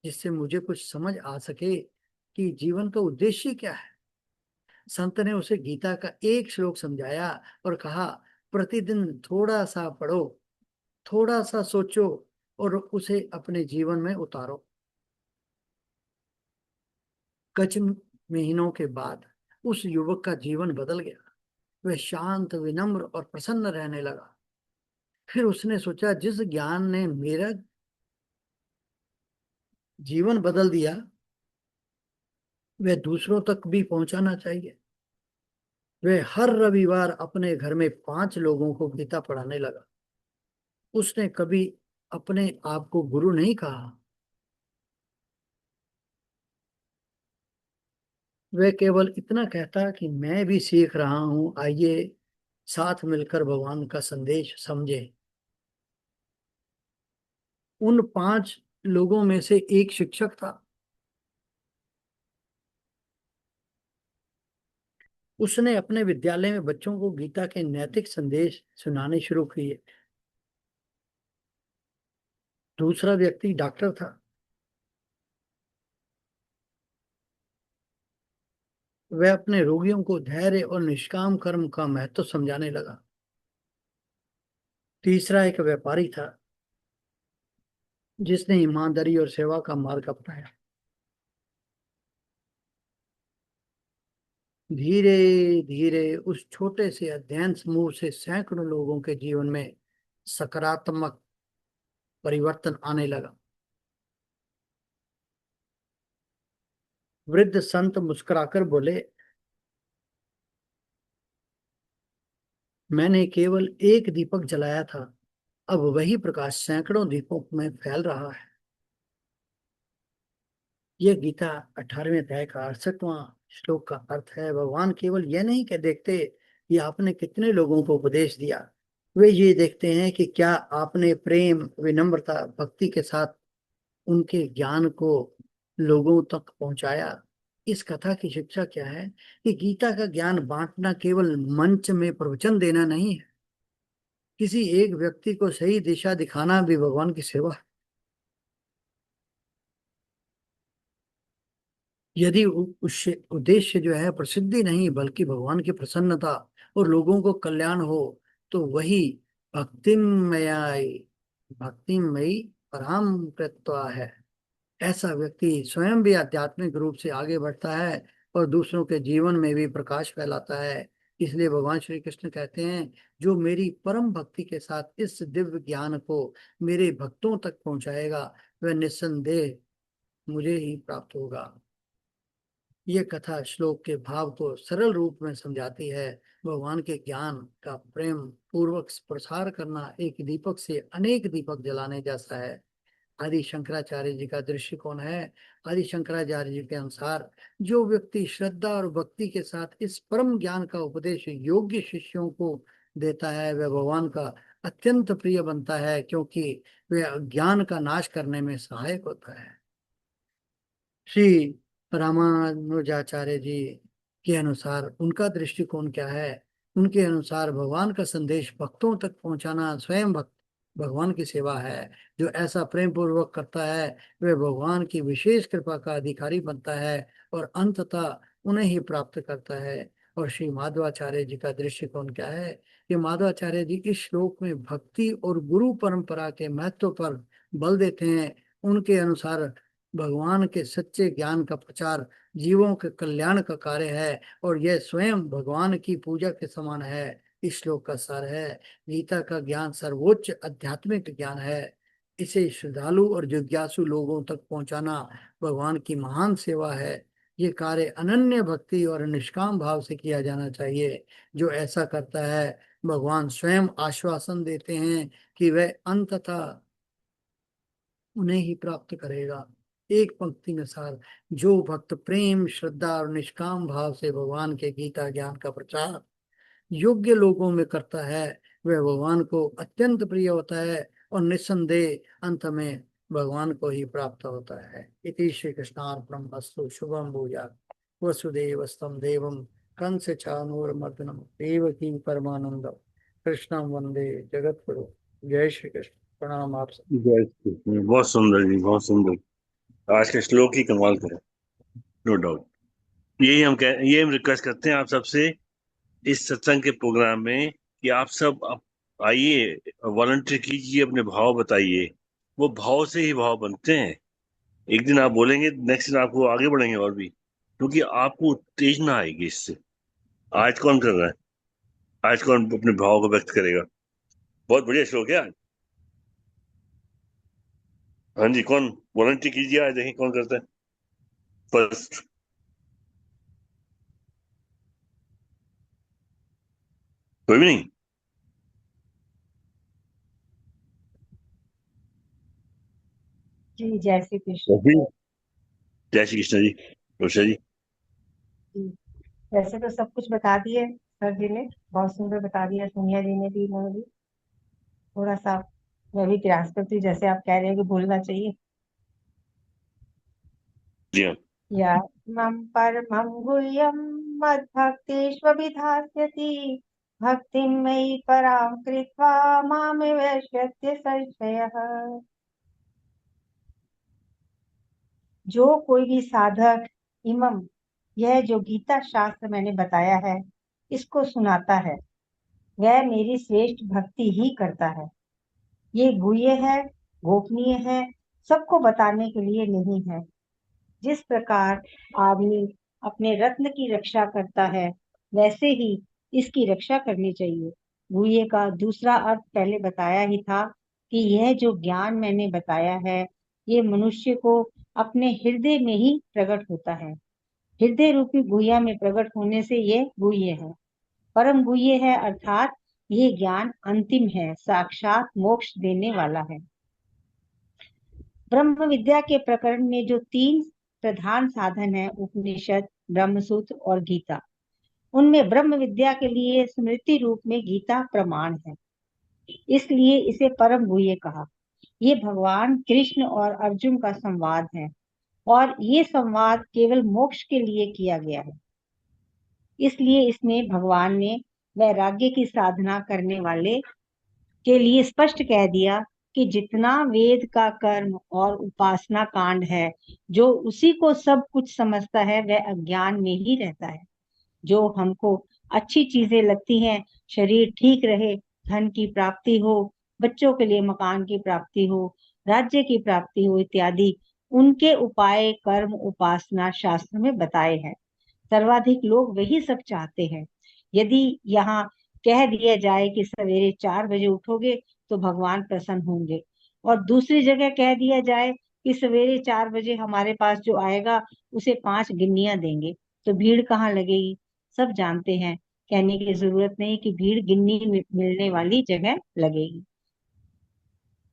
जिससे मुझे कुछ समझ आ सके कि जीवन का उद्देश्य क्या है। संत ने उसे गीता का एक श्लोक समझाया और कहा, प्रतिदिन थोड़ा सा पढ़ो, थोड़ा सा सोचो और उसे अपने जीवन में उतारो। कुछ महीनों के बाद उस युवक का जीवन बदल गया। वह शांत, विनम्र और प्रसन्न रहने लगा। फिर उसने सोचा, जिस ज्ञान ने मेरा जीवन बदल दिया, वह दूसरों तक भी पहुंचाना चाहिए। वह हर रविवार अपने घर में 5 लोगों को गीता पढ़ाने लगा। उसने कभी अपने आप को गुरु नहीं कहा। वह केवल इतना कहता कि मैं भी सीख रहा हूं, आइए साथ मिलकर भगवान का संदेश समझे। उन 5 लोगों में से एक शिक्षक था। उसने अपने विद्यालय में बच्चों को गीता के नैतिक संदेश सुनाने शुरू किए। दूसरा व्यक्ति डॉक्टर था। वह अपने रोगियों को धैर्य और निष्काम कर्म का महत्व समझाने लगा। तीसरा एक व्यापारी था, जिसने ईमानदारी और सेवा का मार्ग अपनाया। धीरे धीरे उस छोटे से अध्ययन समूह से सैकड़ों लोगों के जीवन में सकारात्मक परिवर्तन आने लगा। वृद्ध संत मुस्कुराकर बोले, मैंने केवल एक दीपक जलाया था, अब वही प्रकाश सैकड़ों दीपों में फैल रहा है। यह गीता 18वें अध्याय का 68वां श्लोक का अर्थ है। भगवान केवल यह नहीं कह देखते कि आपने कितने लोगों को उपदेश दिया, वे ये देखते हैं कि क्या आपने प्रेम, विनम्रता, भक्ति के साथ उनके ज्ञान को लोगों तक पहुंचाया। इस कथा की शिक्षा क्या है कि गीता का ज्ञान बांटना केवल मंच में प्रवचन देना नहीं है, किसी एक व्यक्ति को सही दिशा दिखाना भी भगवान की सेवा है। यदि उद्देश्य जो है प्रसिद्धि नहीं बल्कि भगवान की प्रसन्नता और लोगों को कल्याण हो, तो वही भक्तिमयाई भक्तिमयी परम कृत्वा है। ऐसा व्यक्ति स्वयं भी आध्यात्मिक रूप से आगे बढ़ता है और दूसरों के जीवन में भी प्रकाश फैलाता है। इसलिए भगवान श्री कृष्ण कहते हैं, जो मेरी परम भक्ति के साथ इस दिव्य ज्ञान को मेरे भक्तों तक पहुंचाएगा, वह निस्संदेह मुझे ही प्राप्त होगा। ये कथा श्लोक के भाव को सरल रूप में समझाती है। भगवान के ज्ञान का प्रेम पूर्वक प्रसार करना एक दीपक से अनेक दीपक जलाने जैसा है। आदि शंकराचार्य जी का दृष्टिकोण है। आदि शंकराचार्य जी के अनुसार जो व्यक्ति श्रद्धा और भक्ति के साथ इस परम ज्ञान का उपदेश योग्य शिष्यों को देता है, वह भगवान का अत्यंत प्रिय बनता है, क्योंकि वह ज्ञान का नाश करने में सहायक होता है। श्री रामानुजाचार्य जी के अनुसार उनका दृष्टिकोण क्या है? उनके अनुसार भगवान का संदेश भक्तों तक पहुंचाना स्वयं भगवान की सेवा है। जो ऐसा प्रेम पूर्वक करता है वह भगवान की विशेष कृपा का अधिकारी बनता है और अंततः उन्हें ही प्राप्त करता है। और श्री माधवाचार्य जी का दृष्टिकोण क्या है? कि माधवाचार्य जी इस श्लोक में भक्ति और गुरु परंपरा के महत्व पर बल देते हैं। उनके अनुसार भगवान के सच्चे ज्ञान का प्रचार जीवों के कल्याण का कार्य है और यह स्वयं भगवान की पूजा के समान है। इस श्लोक का सार है, गीता का ज्ञान सर्वोच्च आध्यात्मिक ज्ञान है। इसे श्रद्धालु और जिज्ञासु लोगों तक पहुंचाना भगवान की महान सेवा है। ये कार्य अनन्य भक्ति और निष्काम भाव से किया जाना चाहिए। जो ऐसा करता है, भगवान स्वयं आश्वासन देते हैं कि वह अंततः उन्हें ही प्राप्त करेगा। एक पंक्ति में सार, जो भक्त प्रेम श्रद्धा और निष्काम भाव से भगवान के गीता ज्ञान का प्रचार योग्य लोगों में करता है, वह भगवान को अत्यंत प्रिय होता है और निस्संदेह अंत में भगवान को ही प्राप्त होता है। इति श्री कृष्णार्पणमस्तु। शुभम भूया। वसुदेवस्तम देवम कंस चाणूरमर्दनम देवकी परमानंदम कृष्णम वंदे जगतगुरु। जय श्री कृष्ण। प्रणाम आप सब। जय श्री कृष्ण। बहुत सुंदर जी, बहुत सुंदर। आज के श्लोक ही कमाल का है, नो डाउट। यही हम रिक्वेस्ट करते हैं आप सबसे इस सत्संग के प्रोग्राम में कि आप सब आइए, वॉलंटियर कीजिए, अपने भाव बताइए। वो भाव से ही भाव बनते हैं। एक दिन आप बोलेंगे, नेक्स्ट दिन आपको आगे बढ़ेंगे और भी, क्योंकि आपको उत्तेजना आएगी इससे। आज कौन कर रहा है? आज कौन अपने भाव को व्यक्त करेगा? बहुत बढ़िया श्लोक है आज। हाँ जी, कौन वॉलंटियर कीजिए आज, देखें कौन करता है फर्स्ट। कोई भी नहीं? जी जय श्री कृष्ण। जय श्री कृष्ण जी। रोशा जी। जी, वैसे तो सब कुछ बता दिए सर जी ने, बहुत सुंदर बता दिया, सोनिया जी ने भी, इन्होंने भी। थोड़ा सा मैं भी प्रयास करती हूँ, जैसे आप कह रहे हैं कि भूलना चाहिए। जी हाँ। या मम परमं गुह्यं मद्भक्तेष्वभिधास्यति भक्तिं मयि परां कृत्वा मामेवैष्यत्य संशयः। जो कोई भी साधक इमम, यह जो गीता शास्त्र मैंने बताया है, इसको सुनाता है, वह मेरी श्रेष्ठ भक्ति ही करता है। ये गुह्य है, गोपनीय है, सबको बताने के लिए नहीं है। जिस प्रकार आदमी अपने रत्न की रक्षा करता है, वैसे ही इसकी रक्षा करनी चाहिए। गुह्य का दूसरा अर्थ पहले बताया ही था कि यह जो ज्ञान मैंने बताया है, ये मनुष्य को अपने हृदय में ही प्रकट होता है। हृदय रूपी गुह्या में प्रकट होने से ये गुह्य है, परम गुह्य है, अर्थात ये ज्ञान अंतिम है, साक्षात मोक्ष देने वाला है। ब्रह्म विद्या के प्रकरण में जो 3 प्रधान साधन है, उपनिषद, ब्रह्मसूत्र और गीता, उनमें ब्रह्म विद्या के लिए स्मृति रूप में गीता प्रमाण है, इसलिए इसे परम गुह्य कहा। ये भगवान कृष्ण और अर्जुन का संवाद है। और ये संवाद केवल मोक्ष के लिए किया गया है। इसलिए इसमें भगवान ने वैराग्य की साधना करने वाले के लिए स्पष्ट कह दिया कि जितना वेद का कर्म और उपासना कांड है, जो उसी को सब कुछ समझता है वह अज्ञान में ही रहता है। जो हमको अच्छी चीजें लगती हैं, शरीर ठीक रहे, धन की प्राप्ति हो, बच्चों के लिए मकान की प्राप्ति हो, राज्य की प्राप्ति हो इत्यादि, उनके उपाय कर्म उपासना शास्त्र में बताए हैं। सर्वाधिक लोग वही सब चाहते हैं। यदि यहाँ कह दिया जाए कि सवेरे 4 बजे उठोगे तो भगवान प्रसन्न होंगे, और दूसरी जगह कह दिया जाए कि सवेरे 4 बजे हमारे पास जो आएगा उसे 5 गिन्नियां देंगे, तो भीड़ कहाँ लगेगी? सब जानते हैं, कहने की जरूरत नहीं कि भीड़ गिन्नी मिलने वाली जगह लगेगी,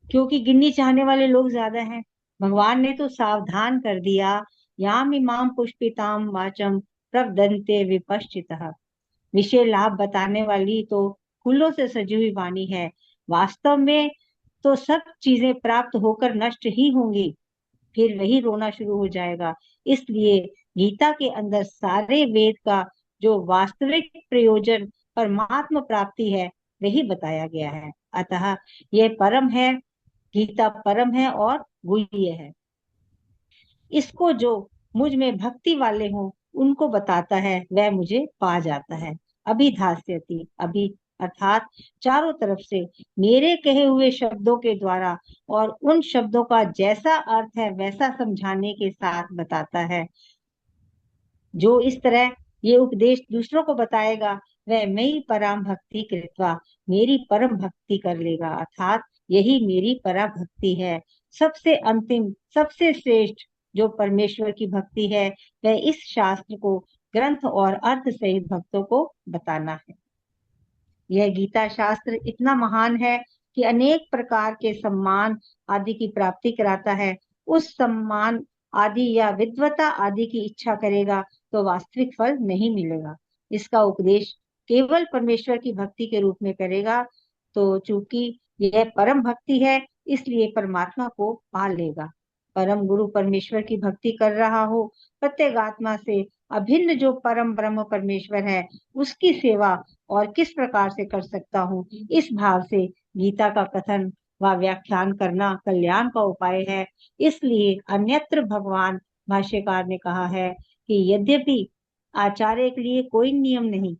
क्योंकि गिन्नी चाहने वाले लोग ज्यादा हैं। भगवान ने तो सावधान कर दिया, याम इमाम पुष्पिताम वाचम प्रवदन्ते विपश्चितः। विषय लाभ बताने वाली तो फूलों से सजी हुई वाणी है, वास्तव में तो सब चीजें प्राप्त होकर नष्ट ही होंगी, फिर वही रोना शुरू हो जाएगा। इसलिए गीता के अंदर सारे वेद का जो वास्तविक प्रयोजन परमात्मा प्राप्ति है वही बताया गया है। अतः यह परम है, गीता परम है और गुह्य है। इसको जो मुझ में भक्ति वाले हों उनको बताता है, वह मुझे पा जाता है। अभिधास्यति, अभी अर्थात चारों तरफ से मेरे कहे हुए शब्दों के द्वारा और उन शब्दों का जैसा अर्थ है वैसा समझाने के साथ बताता है। जो इस तरह ये उपदेश दूसरों को बताएगा वह मई परम भक्ति कृत्वा, मेरी परम भक्ति कर लेगा, अर्थात यही मेरी परम भक्ति है। सबसे अंतिम सबसे श्रेष्ठ जो परमेश्वर की भक्ति है वह इस शास्त्र को ग्रंथ और अर्थ सहित भक्तों को बताना है। यह गीता शास्त्र इतना महान है कि अनेक प्रकार के सम्मान आदि की प्राप्ति कराता है। उस सम्मान आदि या विद्वता आदि की इच्छा करेगा तो वास्तविक फल नहीं मिलेगा। इसका उपदेश केवल परमेश्वर की भक्ति के रूप में करेगा, तो चूंकि यह परम भक्ति है इसलिए परमात्मा को पा लेगा। परम गुरु परमेश्वर की भक्ति कर रहा हो, प्रत्येक आत्मा से अभिन्न जो परम ब्रह्म परमेश्वर है उसकी सेवा और किस प्रकार से कर सकता हूँ, इस भाव से गीता का कथन व व्याख्यान करना कल्याण का उपाय है। इसलिए अन्यत्र भगवान भाष्यकार ने कहा है कि यद्यपि आचार्य के लिए कोई नियम नहीं,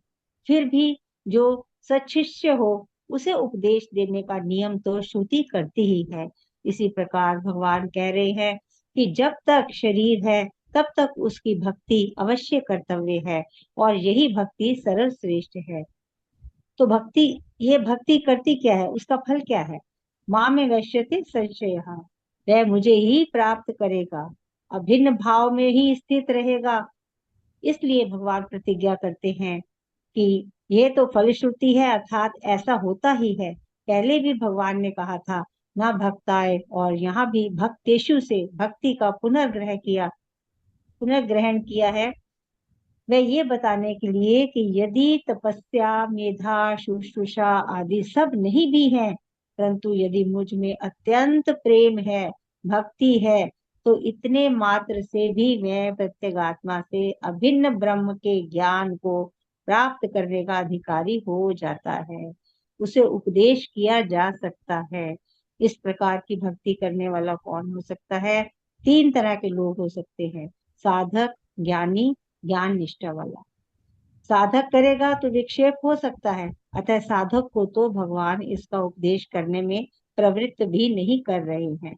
फिर भी जो सच्छिष्य हो उसे उपदेश देने का नियम तो श्रुति करती ही है। इसी प्रकार भगवान कह रहे हैं कि जब तक शरीर है तब तक उसकी भक्ति अवश्य कर्तव्य है, और यही भक्ति सरल श्रेष्ठ है। तो भक्ति, ये भक्ति करती क्या है, उसका फल क्या है? माँ में वैश्यते संशय, वह मुझे ही प्राप्त करेगा, अभिन्न भाव में ही स्थित रहेगा। इसलिए भगवान प्रतिज्ञा करते हैं कि यह तो फलश्रुति है, अर्थात ऐसा होता ही है। पहले भी भगवान ने कहा था ना भक्ताय, और यहाँ भी भक्तेषु से भक्ति का पुनर्ग्रहण किया है, वह ये बताने के लिए कि यदि तपस्या मेधा शुश्रूषा आदि सब नहीं भी हैं, परंतु यदि मुझ में अत्यंत प्रेम है, भक्ति है, तो इतने मात्र से भी मैं प्रत्येगात्मा से अभिन्न ब्रह्म के ज्ञान को प्राप्त करने का अधिकारी हो जाता है, उसे उपदेश किया जा सकता है। इस प्रकार की भक्ति करने वाला कौन हो सकता है? 3 तरह के लोग हो सकते हैं, साधक, ज्ञानी, ज्ञान निष्ठा वाला। साधक करेगा तो विक्षेप हो सकता है, अतः साधक को तो भगवान इसका उपदेश करने में प्रवृत्त भी नहीं कर रहे हैं।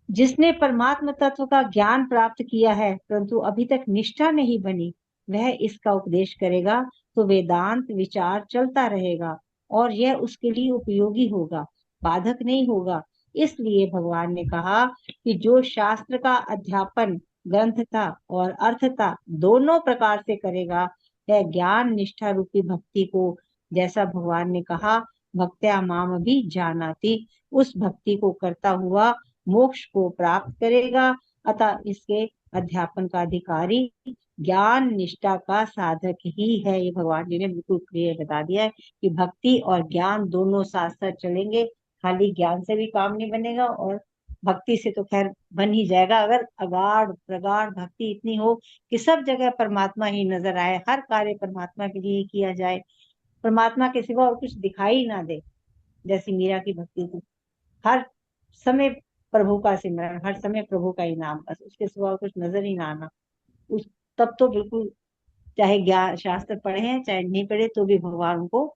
जिसने परमात्म तत्व का ज्ञान प्राप्त किया है परंतु अभी तक निष्ठा नहीं बनी, वह इसका उपदेश करेगा तो वेदांत विचार चलता रहेगा और यह उसके लिए उपयोगी होगा, बाधक नहीं होगा। इसलिए भगवान ने कहा कि जो शास्त्र का अध्यापन ग्रंथता और अर्थता दोनों प्रकार से करेगा, वह ज्ञान निष्ठा रूपी भक्ति को, जैसा भगवान ने कहा भक्त्या माम भी जानाति, उस भक्ति को करता हुआ मोक्ष को प्राप्त करेगा। अतः इसके अध्यापन का अधिकारी ज्ञान निष्ठा का साधक ही है। ये भगवान जी ने बिल्कुल क्लियर बता दिया है कि भक्ति और ज्ञान दोनों साथ साथ चलेंगे, खाली ज्ञान से भी काम नहीं बनेगा और भक्ति से तो खैर बन ही जाएगा, अगर अगाढ़ प्रगाढ़ भक्ति इतनी हो कि सब जगह परमात्मा ही नजर आए, हर कार्य परमात्मा के लिए ही किया जाए, परमात्मा के सिवा और कुछ दिखाई ना दे, जैसी मीरा की भक्ति थी। हर समय प्रभु का सिमरन, हर समय प्रभु का ही नाम, बस उसके सिवा और कुछ नजर ही ना आना। उस तब तो बिल्कुल, चाहे ज्ञान शास्त्र पढ़े हैं चाहे नहीं पढ़े, तो भी भगवान उनको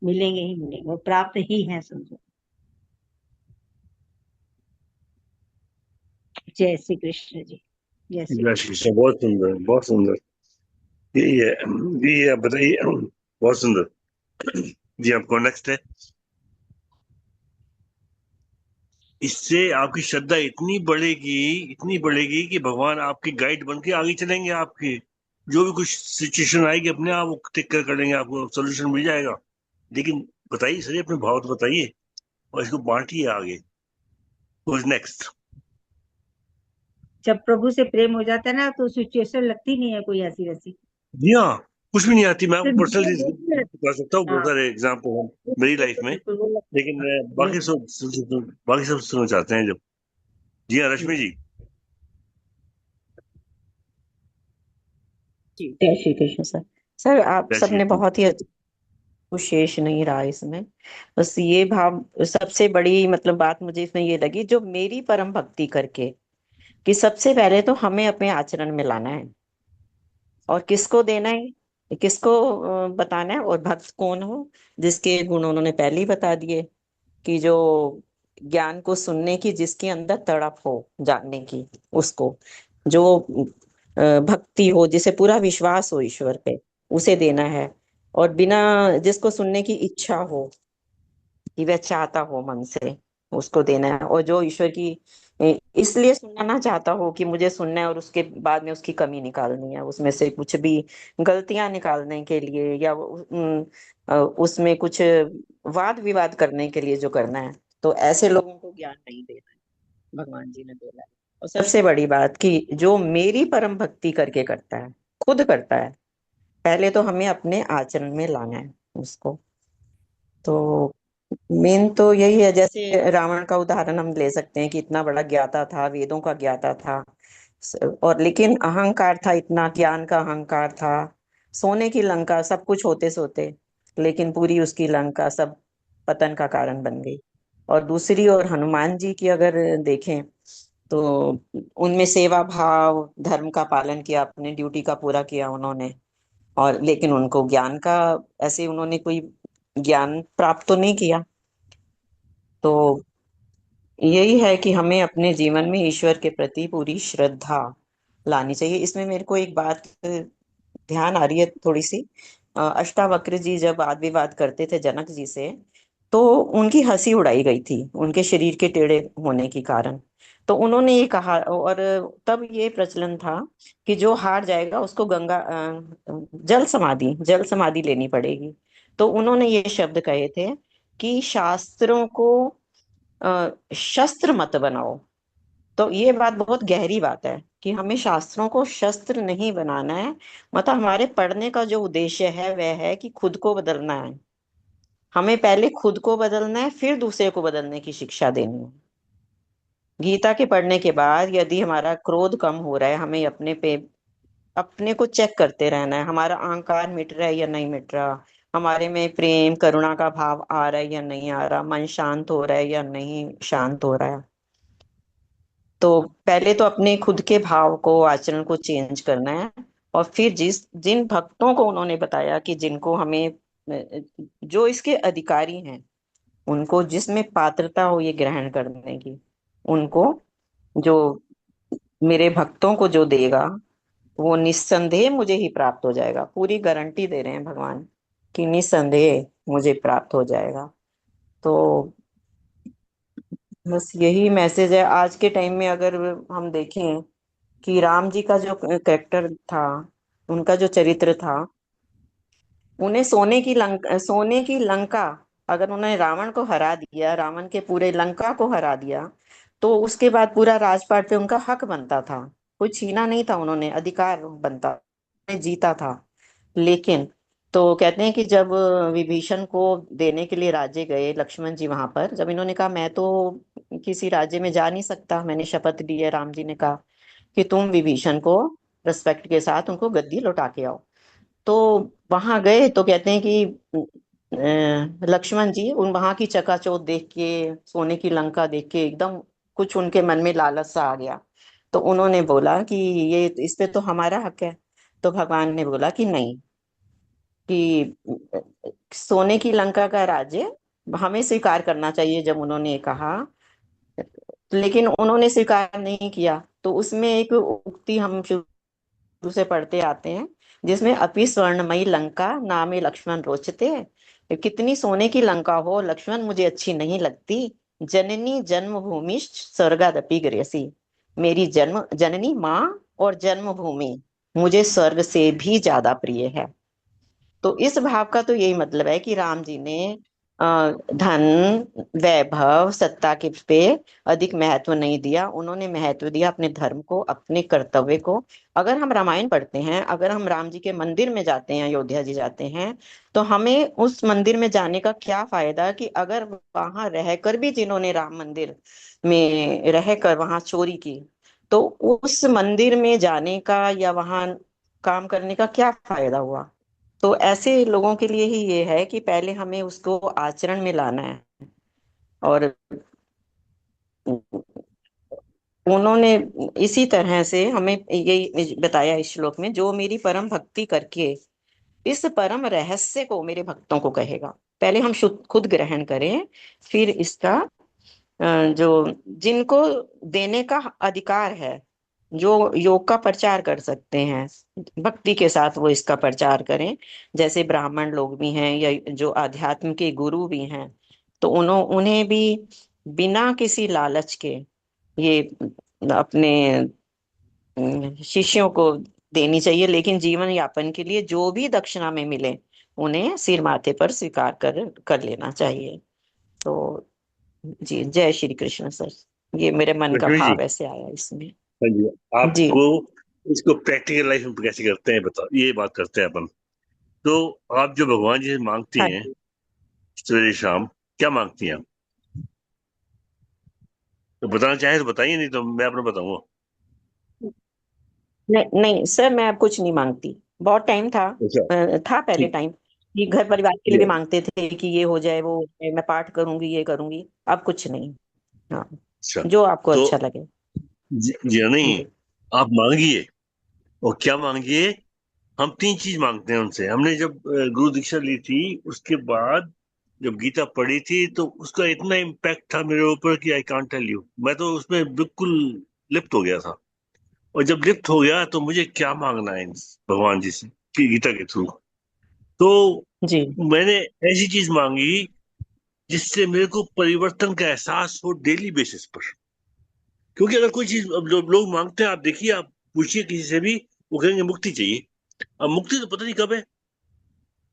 मिलेंगे ही मिलेंगे, वो प्राप्त ही हैं, समझो। जय श्री कृष्ण जी। जय श्री जय श्री कृष्ण। बहुत सुंदर, बहुत सुंदर। यही है, यही है, बताइए। बहुत सुंदर जी। आपको नेक्स्ट है। इससे आपकी श्रद्धा इतनी बढ़ेगी, इतनी बढ़ेगी कि भगवान आपकी गाइड बन के आगे चलेंगे। आपकी जो भी कुछ सिचुएशन आएगी, अपने आप वो टेक कर लेंगे, आपको सोल्यूशन मिल जाएगा। लेकिन बताइए सर, अपने भाव तो बताइए और इसको बांटिए आगे। नेक्स्ट। जब प्रभु से प्रेम हो जाता है ना, तो सिचुएशन लगती नहीं है कोई ऐसी वैसी, जी हाँ, कुछ भी नहीं आती। मैं आपको सिर्फ पर्सनली वो देखने लगती बता सकता हूँ, बहुत हाँ, सारे एग्जाम्पल हैं मेरी लाइफ में। बिल्कुल वो लेकिन लगती बाकी सब सुनना चाहते हैं जब। जी हाँ, रश्मि जी। जी जय श्री कृष्ण सर। सर आप जय श्री सबने कृष्ण। बहुत ही कुछ शेष नहीं रहा इसमें, बस ये भाव सबसे बड़ी मतलब बात मुझे इसमें ये लगी, जो मेरी परम भक्ति करके, कि सबसे पहले तो हमें अपने आचरण में लाना है, और किसको देना है, किसको बताना है, और भक्त कौन हो, जिसके गुण उन्होंने पहले ही बता दिए, कि जो ज्ञान को सुनने की जिसके अंदर तड़प हो जानने की, उसको, जो भक्ति हो, जिसे पूरा विश्वास हो ईश्वर पे, उसे देना है। और बिना, जिसको सुनने की इच्छा हो, कि वह चाहता हो मन से, उसको देना है। और जो ईश्वर की इसलिए सुनना ना चाहता हो कि मुझे सुनना है और उसके बाद में उसकी कमी निकालनी है, उसमें से कुछ भी गलतियां निकालने के लिए, या उसमें कुछ वाद विवाद करने के लिए जो करना है, तो ऐसे लोगों को ज्ञान नहीं देना है, भगवान जी ने बोला है। और सबसे बड़ी बात कि जो मेरी परम भक्ति करके करता है, खुद करता है, पहले तो हमें अपने आचरण में लाना है उसको। तो मेन तो यही है, जैसे रावण का उदाहरण हम ले सकते हैं, कि इतना बड़ा ज्ञाता था, वेदों का ज्ञाता था, और लेकिन अहंकार था, इतना ज्ञान का अहंकार था, सोने की लंका, सब कुछ होते सोते, लेकिन पूरी उसकी लंका सब पतन का कारण बन गई। और दूसरी ओर हनुमान जी की अगर देखें, तो उनमें सेवा भाव, धर्म का पालन किया, अपने ड्यूटी का पूरा किया उन्होंने, और लेकिन उनको ज्ञान का, ऐसे उन्होंने कोई ज्ञान प्राप्त तो नहीं किया। तो यही है कि हमें अपने जीवन में ईश्वर के प्रति पूरी श्रद्धा लानी चाहिए। इसमें मेरे को एक बात ध्यान आ रही है थोड़ी सी। अष्टावक्र जी जब वाद विवाद करते थे जनक जी से, तो उनकी हंसी उड़ाई गई थी, उनके शरीर के टेढ़े होने के कारण। तो उन्होंने ये कहा, और तब ये प्रचलन था कि जो हार जाएगा उसको गंगा जल समाधि लेनी पड़ेगी। तो उन्होंने ये शब्द कहे थे कि शास्त्रों को शस्त्र मत बनाओ। तो ये बात बहुत गहरी बात है, कि हमें शास्त्रों को शस्त्र नहीं बनाना है। मतलब हमारे पढ़ने का जो उद्देश्य है वह है कि खुद को बदलना है। हमें पहले खुद को बदलना है, फिर दूसरे को बदलने की शिक्षा देनी है। गीता के पढ़ने के बाद यदि हमारा क्रोध कम हो रहा है, हमें अपने को चेक करते रहना है, हमारा अहंकार मिट रहा है या नहीं मिट रहा, हमारे में प्रेम करुणा का भाव आ रहा है या नहीं आ रहा, मन शांत हो रहा है या नहीं शांत हो रहा है। तो पहले तो अपने खुद के भाव को, आचरण को चेंज करना है। और फिर जिन भक्तों को उन्होंने बताया कि जिनको हमें, जो इसके अधिकारी हैं, उनको जिसमें पात्रता हो ये ग्रहण करने की, उनको, जो मेरे भक्तों को जो देगा, वो निस्संदेह मुझे ही प्राप्त हो जाएगा। पूरी गारंटी दे रहे हैं भगवान, कि निस्संदेह मुझे प्राप्त हो जाएगा। तो बस यही मैसेज है आज के टाइम में। अगर हम देखें कि राम जी का जो कैरेक्टर था, उनका जो चरित्र था, उन्हें सोने की लंका, अगर उन्होंने रावण को हरा दिया, रावण के पूरे लंका को हरा दिया, तो उसके बाद पूरा राजपाट पे उनका हक बनता था, कोई छीना नहीं था, उन्होंने अधिकार बनता, उन्होंने जीता था। लेकिन तो कहते हैं कि जब विभीषण को देने के लिए राज्य गए लक्ष्मण जी वहां पर, जब इन्होंने कहा मैं तो किसी राज्य में जा नहीं सकता, मैंने शपथ ली है, राम जी ने कहा कि तुम विभीषण को रिस्पेक्ट के साथ उनको गद्दी लौटा के आओ। तो वहां गए तो कहते हैं कि लक्ष्मण जी उन वहां की चकाचौंध देख के, सोने की लंका देख के एकदम कुछ उनके मन में लालच सा आ गया। तो उन्होंने बोला कि ये इस पे तो हमारा हक है। तो भगवान ने बोला कि नहीं, कि सोने की लंका का राज्य हमें स्वीकार करना चाहिए। जब उन्होंने कहा, लेकिन उन्होंने स्वीकार नहीं किया। तो उसमें एक उक्ति हम शुरू से पढ़ते आते हैं, जिसमें अपि स्वर्णमयी लंका नामे लक्ष्मण रोचते। कितनी सोने की लंका हो लक्ष्मण मुझे अच्छी नहीं लगती। जननी जन्मभूमि स्वर्गादपि गृहसी, मेरी जन्म जननी माँ और जन्मभूमि मुझे स्वर्ग से भी ज्यादा प्रिय है। तो इस भाव का तो यही मतलब है कि राम जी ने धन, वैभव, सत्ता के पे अधिक महत्व नहीं दिया। उन्होंने महत्व दिया अपने धर्म को, अपने कर्तव्य को। अगर हम रामायण पढ़ते हैं, अगर हम राम जी के मंदिर में जाते हैं, अयोध्या जी जाते हैं, तो हमें उस मंदिर में जाने का क्या फायदा कि अगर वहां रहकर भी जिन्होंने राम मंदिर में रहकर वहां चोरी की, तो उस मंदिर में जाने का या वहां काम करने का क्या फायदा हुआ। तो ऐसे लोगों के लिए ही ये है कि पहले हमें उसको आचरण में लाना है। और उन्होंने इसी तरह से हमें यही बताया इस श्लोक में, जो मेरी परम भक्ति करके इस परम रहस्य को मेरे भक्तों को कहेगा। पहले हम खुद ग्रहण करें, फिर इसका जो जिनको देने का अधिकार है, जो योग का प्रचार कर सकते हैं, भक्ति के साथ वो इसका प्रचार करें। जैसे ब्राह्मण लोग भी हैं या जो आध्यात्म के गुरु भी हैं, तो उन्हें भी बिना किसी लालच के ये अपने शिष्यों को देनी चाहिए। लेकिन जीवन यापन के लिए जो भी दक्षिणा में मिले उन्हें सिर माथे पर स्वीकार कर लेना चाहिए। तो जी, जय श्री कृष्ण सर। ये मेरे मन का लक्ष्मी जी। भाव ऐसे आया इसमें। हाँ जी, जी आपको इसको प्रैक्टिकल लाइफ में कैसे करते हैं बताओ, ये बात करते हैं अपन। तो आप जो भगवान जी से मांगती हाँ हैं जी। सवेरे शाम, क्या मांगती हैं आप? तो बताना चाहे तो बताइए, नहीं तो मैं अपना बताऊंगा। नहीं नहीं सर, मैं अब कुछ नहीं मांगती। बहुत टाइम था, अच्छा, था पहले ठीक टाइम कि घर परिवार के लिए भी है। मांगते थे कि ये हो जाए, वो हो जाए, मैं पाठ करूंगी, ये करूंगी। अब कुछ नहीं। हाँ, अच्छा, जो आपको तो अच्छा लगे। जी नहीं, जी आप मांगिए। और क्या मांगिए? हम तीन चीज मांगते हैं उनसे। हमने जब गुरु दीक्षा ली थी, उसके बाद जब गीता पढ़ी थी, तो उसका इतना इम्पैक्ट था मेरे ऊपर कि आई कांट टेल यू। मैं तो उसमें बिल्कुल लिप्त हो गया था। और जब लिप्त हो गया तो मुझे क्या मांगना है भगवान जी से कि गीता के थ्रू। तो जी मैंने ऐसी चीज मांगी जिससे मेरे को परिवर्तन का एहसास हो डेली बेसिस पर। क्योंकि अगर कोई चीज अब लोग मांगते हैं, आप देखिए, आप पूछिए किसी से भी, वो कहेंगे मुक्ति चाहिए। अब मुक्ति तो पता नहीं कब है।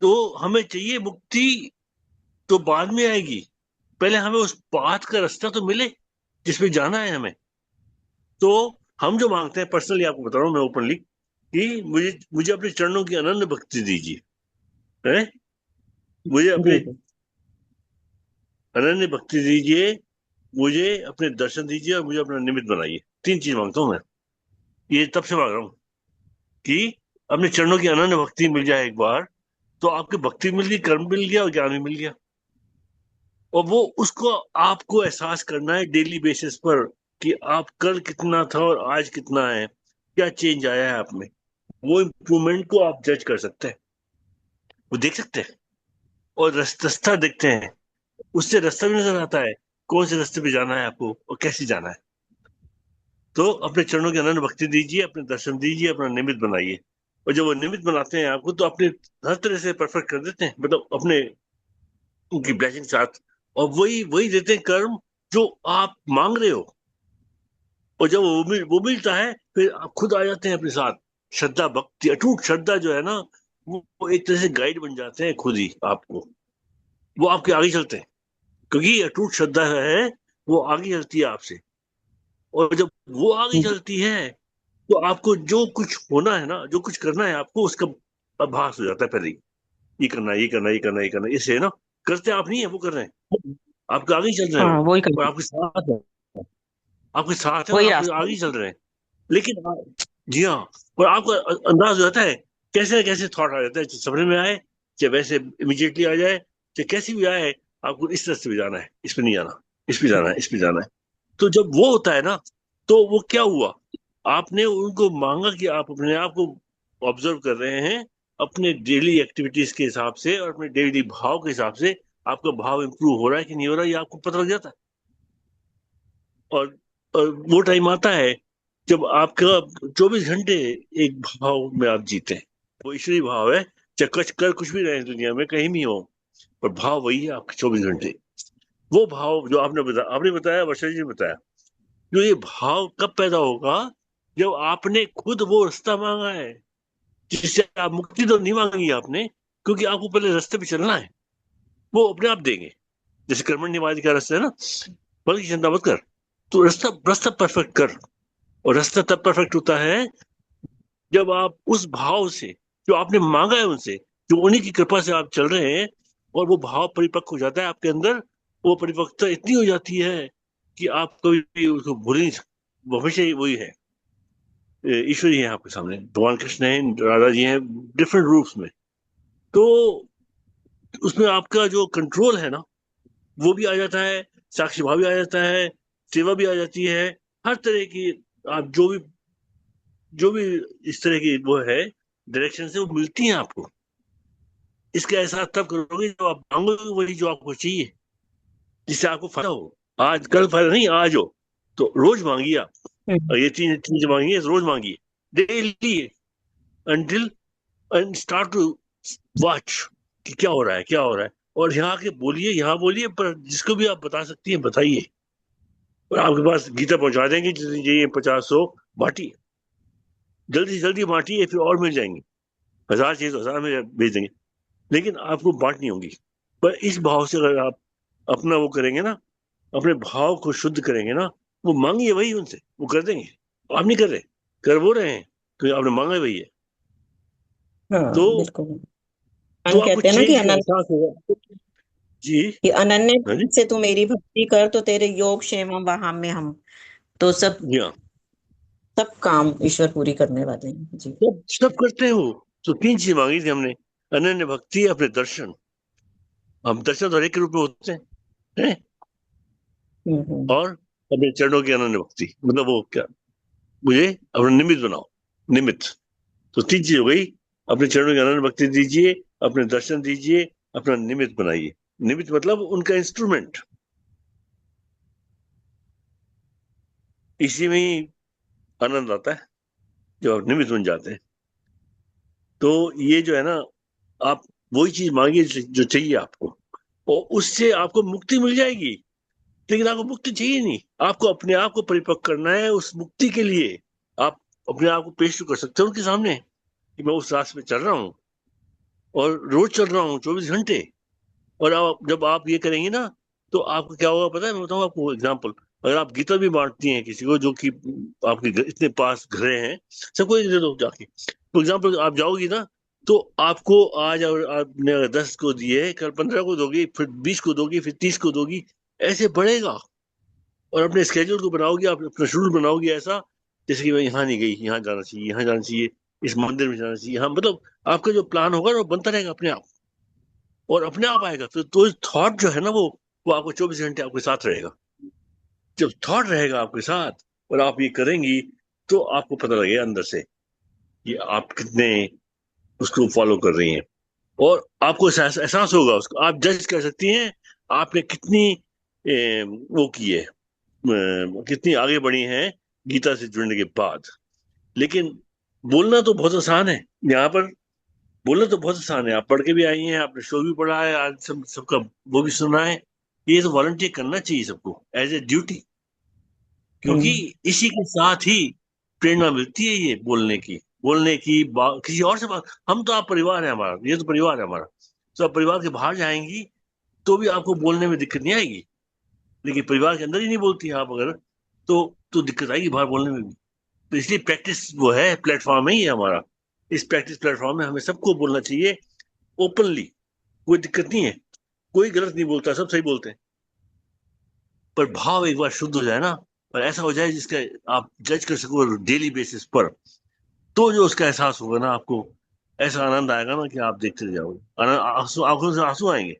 तो हमें चाहिए मुक्ति, तो बाद में आएगी। पहले हमें उस बात का रास्ता तो मिले जिसमें जाना है हमें। तो हम जो मांगते हैं, पर्सनली आपको बता रहा हूँ मैं ओपनली, कि मुझे मुझे अपने चरणों की अनन्य भक्ति दीजिए, है? मुझे अपने जी जी अनन्य भक्ति दीजिए, मुझे अपने दर्शन दीजिए, और मुझे अपना निमित्त बनाइए। तीन चीज मांगता हूँ मैं। ये तब से मांग रहा हूँ कि अपने चरणों की अनन्य भक्ति मिल जाए एक बार, तो आपकी भक्ति मिल गई, कर्म मिल गया और ज्ञान भी मिल गया। और वो उसको आपको एहसास करना है डेली बेसिस पर कि आप कल कितना था और आज कितना है, क्या चेंज आया है आप में। वो इम्प्रूवमेंट को आप जज कर सकते हैं, वो देख सकते हैं। और रास्ता देखते हैं, उससे रास्ता भी नजर आता है, कौन से रास्ते पे जाना है आपको और कैसे जाना है। तो अपने चरणों के अनन्य भक्ति दीजिए, अपने दर्शन दीजिए, अपना निमित्त बनाइए। और जब वो निमित्त बनाते हैं आपको, तो अपने हर तरह से परफेक्ट कर देते हैं, मतलब अपने उनकी ब्लेसिंग साथ। और वही वही देते हैं कर्म जो आप मांग रहे हो। और जब वो मिलता है, फिर आप खुद आ जाते हैं अपने साथ। श्रद्धा, भक्ति, अटूट श्रद्धा जो है ना, वो एक तरह से गाइड बन जाते हैं खुद ही आपको। वो आपके आगे चलते हैं, क्योंकि अटूट श्रद्धा है, वो आगे चलती है आपसे। और जब वो आगे चलती है, तो आपको जो कुछ होना है ना, जो कुछ करना है आपको, उसका आभास हो जाता है पहले ही। ये करना, ये करना, ये करना, ये करना, इससे ना करते आप नहीं है, वो कर रहे हैं, आपके आगे ही चल रहे हैं हाँ वो, वही और कर, आपके साथ है, आपके साथ है और वही आपके रास्ता। आगे ही चल रहे हैं। लेकिन जी हाँ, और आपको अंदाज हो जाता है कैसे न कैसे थॉट आ जाता है, चाहे सपने में आए, चाहे वैसे इमीडिएटली आ जाए, चाहे कैसे भी आए, आपको इस तरह से भी जाना है, इस पे नहीं जाना, इस पे जाना है, इस पे जाना है। तो जब वो होता है ना, तो वो क्या हुआ, आपने उनको मांगा कि आप अपने आप को ऑब्जर्व कर रहे हैं अपने डेली एक्टिविटीज के हिसाब से और अपने डेली भाव के हिसाब से, आपका भाव इंप्रूव हो रहा है कि नहीं हो रहा है, ये आपको पता लग जाता है। और, और वो टाइम आता है जब आपका 24 घंटे एक भाव में आप जीते हैं, वो ईश्वरी भाव है, चाहे कुछ भी रहे दुनिया में कहीं भी हो, पर भाव वही है आपके 24 घंटे। वो भाव जो आपने बताया, वर्षा जी ने बताया, जो ये भाव कब पैदा होगा, जब आपने खुद वो रास्ता मांगा है, जिससे आप मुक्ति तो नहीं मांगी आपने, क्योंकि आपको पहले रास्ते पे चलना है, वो अपने आप देंगे। जैसे कर्मण निवाज का रास्ता है ना, फल की चिंता मत कर, तो रास्ता रास्ता परफेक्ट कर। और रास्ता तब परफेक्ट होता है जब आप उस भाव से, जो आपने मांगा है उनसे, जो उन्हीं की कृपा से आप चल रहे हैं, और वो भाव परिपक्व हो जाता है आपके अंदर, वो परिपक्वता इतनी हो जाती है कि आप कभी भी उसको भूल नहीं सकते, वो हमेशा ही वही है, ईश्वर ही है आपके सामने, भगवान कृष्ण है, राधा जी हैं, डिफरेंट रूप्स में। तो उसमें आपका जो कंट्रोल है ना, वो भी आ जाता है, साक्षी भाव भी आ जाता है, सेवा भी आ जाती है, हर तरह की आप जो भी इस तरह की वो है डायरेक्शन से वो मिलती हैं आपको। इसका एहसास तब करोगे जब आप मांगोगे वही जो आपको चाहिए, जिससे आपको फायदा हो, आज कल फायदा नहीं, आज हो। तो रोज मांगिए आप, और ये तीन चीजें मांगिए, रोज मांगिए, daily, until and start to watch कि क्या हो रहा है, क्या हो रहा है, और यहाँ के बोलिए, यहाँ बोलिए, पर जिसको भी आप बता सकती हैं बताइए, और आपके पास गीता पहुंचा देंगे, जितनी चाहिए 50-100 बांटिए, जल्दी से जल्दी बांटिए, फिर और मिल जाएंगे, 1000 चाहिए तो 1000 में भेज देंगे, लेकिन आपको बांटनी होगी। पर इस भाव से अगर आप अपना वो करेंगे ना, अपने भाव को शुद्ध करेंगे ना, वो मांगिए वही उनसे, वो कर देंगे। आप नहीं कर रहे, कर वो रहे हैं, तो आपने मांगा वही है। हाँ तो बिल्कुल, तो हम आपको कहते हैं ना कि चेंज का एहसास होगा जी। कि अनन्य हाँ जी, भाव से तू मेरी भक्ति कर तो तेरे योग क्षेम वहां में हम, तो सब जी हाँ, सब काम ईश्वर पूरी करने वाले हैं जी। सब सब करते हैं वो। तो 3 चीज मांगी थी हमने, अनन्य भक्ति, अपने दर्शन, हम दर्शन तो हर एक के रूप में होते हैं, हम्म। और अपने चरणों की अनन्य भक्ति, मतलब वो क्या, मुझे अपना निमित्त बनाओ, निमित्त। तो 3 चीज हो गई, अपने चरणों की अनन्य भक्ति दीजिए, अपने दर्शन दीजिए, अपना निमित्त बनाइए। निमित्त मतलब उनका इंस्ट्रूमेंट, इसी में ही आनंद आता है जब आप निमित्त बन जाते हैं। तो ये जो है ना, आप वही चीज मांगिए जो चाहिए आपको, और उससे आपको मुक्ति मिल जाएगी। लेकिन आपको मुक्ति चाहिए नहीं, आपको अपने आप को परिपक्व करना है उस मुक्ति के लिए। आप अपने आप को पेश तो कर सकते हो उनके सामने कि मैं उस रास्ते पे चल रहा हूँ, और रोज चल रहा हूँ 24 घंटे। और जब आप ये करेंगे ना, तो आपको क्या होगा पता है, मैं बताऊँ आपको एग्जाम्पल। अगर आप गीता भी बांटती हैं किसी को, जो कि आपके इतने पास घरे हैं, सबको एक दे दो जाके। फॉर एग्जाम्पल आप जाओगी ना, तो आपको आज, और आपने अगर 10 को दिए, कल 15 को दोगी, फिर 20 को दोगी, फिर 30 को दोगी, ऐसे बढ़ेगा। और अपने स्केड्यूल को बनाओगे, आप अपना शेड्यूल बनाओगे ऐसा, जैसे कि मैं यहाँ नहीं गई, यहाँ जाना चाहिए, यहाँ जाना चाहिए, इस मंदिर में जाना चाहिए, हाँ, मतलब आपका जो प्लान होगा ना, वो बनता रहेगा अपने आप, और अपने आप आएगा। तो थॉट जो है ना, वो आपको 24 घंटे आपके साथ रहेगा। जब थॉट रहेगा आपके साथ और आप ये करेंगी, तो आपको पता लगेगा अंदर से कि आप कितने उसको फॉलो कर रही हैं, और आपको एहसास होगा उसको, आप जज कर सकती हैं आपने कितनी वो की है, कितनी आगे बढ़ी हैं गीता से जुड़ने के बाद। लेकिन बोलना तो बहुत आसान है, यहाँ पर बोलना तो बहुत आसान है, आप पढ़ के भी आई हैं, आपने शो भी पढ़ा है, आज सबका वो भी सुना है। ये तो वॉलंटियर करना चाहिए सबको एज ए ड्यूटी, क्योंकि इसी के साथ ही प्रेरणा मिलती है ये बोलने की किसी और से बात। हम तो, आप परिवार है हमारा, ये तो परिवार है हमारा, तो आप परिवार के बाहर जाएंगी तो भी आपको बोलने में दिक्कत नहीं आएगी, लेकिन परिवार के अंदर ही नहीं बोलती आप अगर, तो दिक्कत आएगी बाहर बोलने में भी। तो इसलिए प्रैक्टिस वो है, प्लेटफॉर्म है ये हमारा। इस प्रैक्टिस प्लेटफॉर्म में हमें सबको बोलना चाहिए, ओपनली, कोई दिक्कत नहीं है, कोई गलत नहीं बोलता, सब सही बोलते हैं। पर भाव एक बार शुद्ध हो जाए ना, और ऐसा हो जाए जिसका आप जज कर सको डेली बेसिस पर, तो जो उसका एहसास होगा ना आपको, ऐसा आनंद आएगा ना कि आप देखते रह जाओगे, आंसू, आंखों से आंसू आएंगे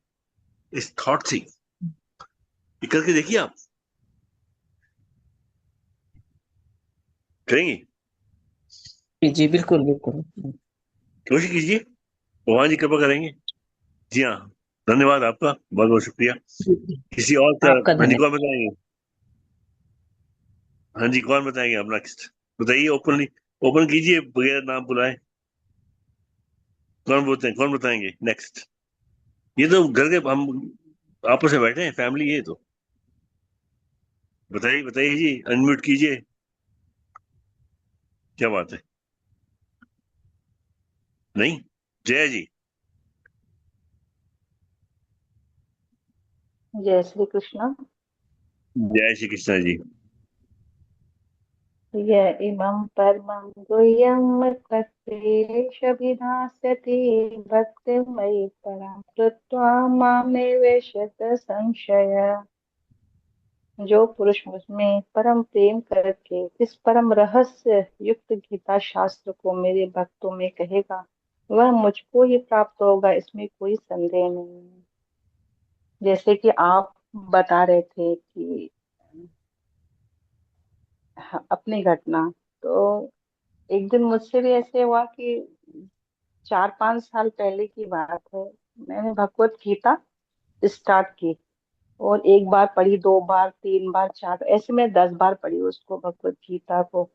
इस थॉट से। ये करके देखिए, आप करेंगे? जी बिल्कुल बिल्कुल। कोशिश कीजिए, भगवान जी कृपा करेंगे। जी हाँ, धन्यवाद आपका, बहुत बहुत शुक्रिया। किसी और का? आपका हाँ जी, धन्यवाद। कौन बताएंगे? हाँ जी, कौन बताएंगे? आप नेक्स्ट बताइए, ओपनली, ओपन कीजिए बगैर नाम बुलाए। कौन बोलते हैं, कौन बताएंगे नेक्स्ट? ये तो घर के हम आपस में बैठे हैं, फैमिली ये तो। बताइए बताइए जी, अनम्यूट कीजिए। क्या बात है? नहीं? जय जी। जय श्री कृष्ण। जय श्री कृष्ण जी। य इमं परमं गुह्यं तत्तेषभिधास्यति भक्तिमयि परां कृत्वा मामेवेश्यत संशय। जो पुरुष मुझमें परम प्रेम करके इस परम रहस्य युक्त गीता शास्त्र को मेरे भक्तों में कहेगा, वह मुझको ही प्राप्त होगा, इसमें कोई संदेह नहीं है। जैसे कि आप बता रहे थे कि अपनी घटना, तो एक दिन मुझसे भी ऐसे हुआ कि 4-5 साल पहले की बात है। मैंने भगवत गीता स्टार्ट की और एक बार पढ़ी, 2 बार, 3 बार, 4, ऐसे में 10 बार पढ़ी उसको, भगवत गीता को।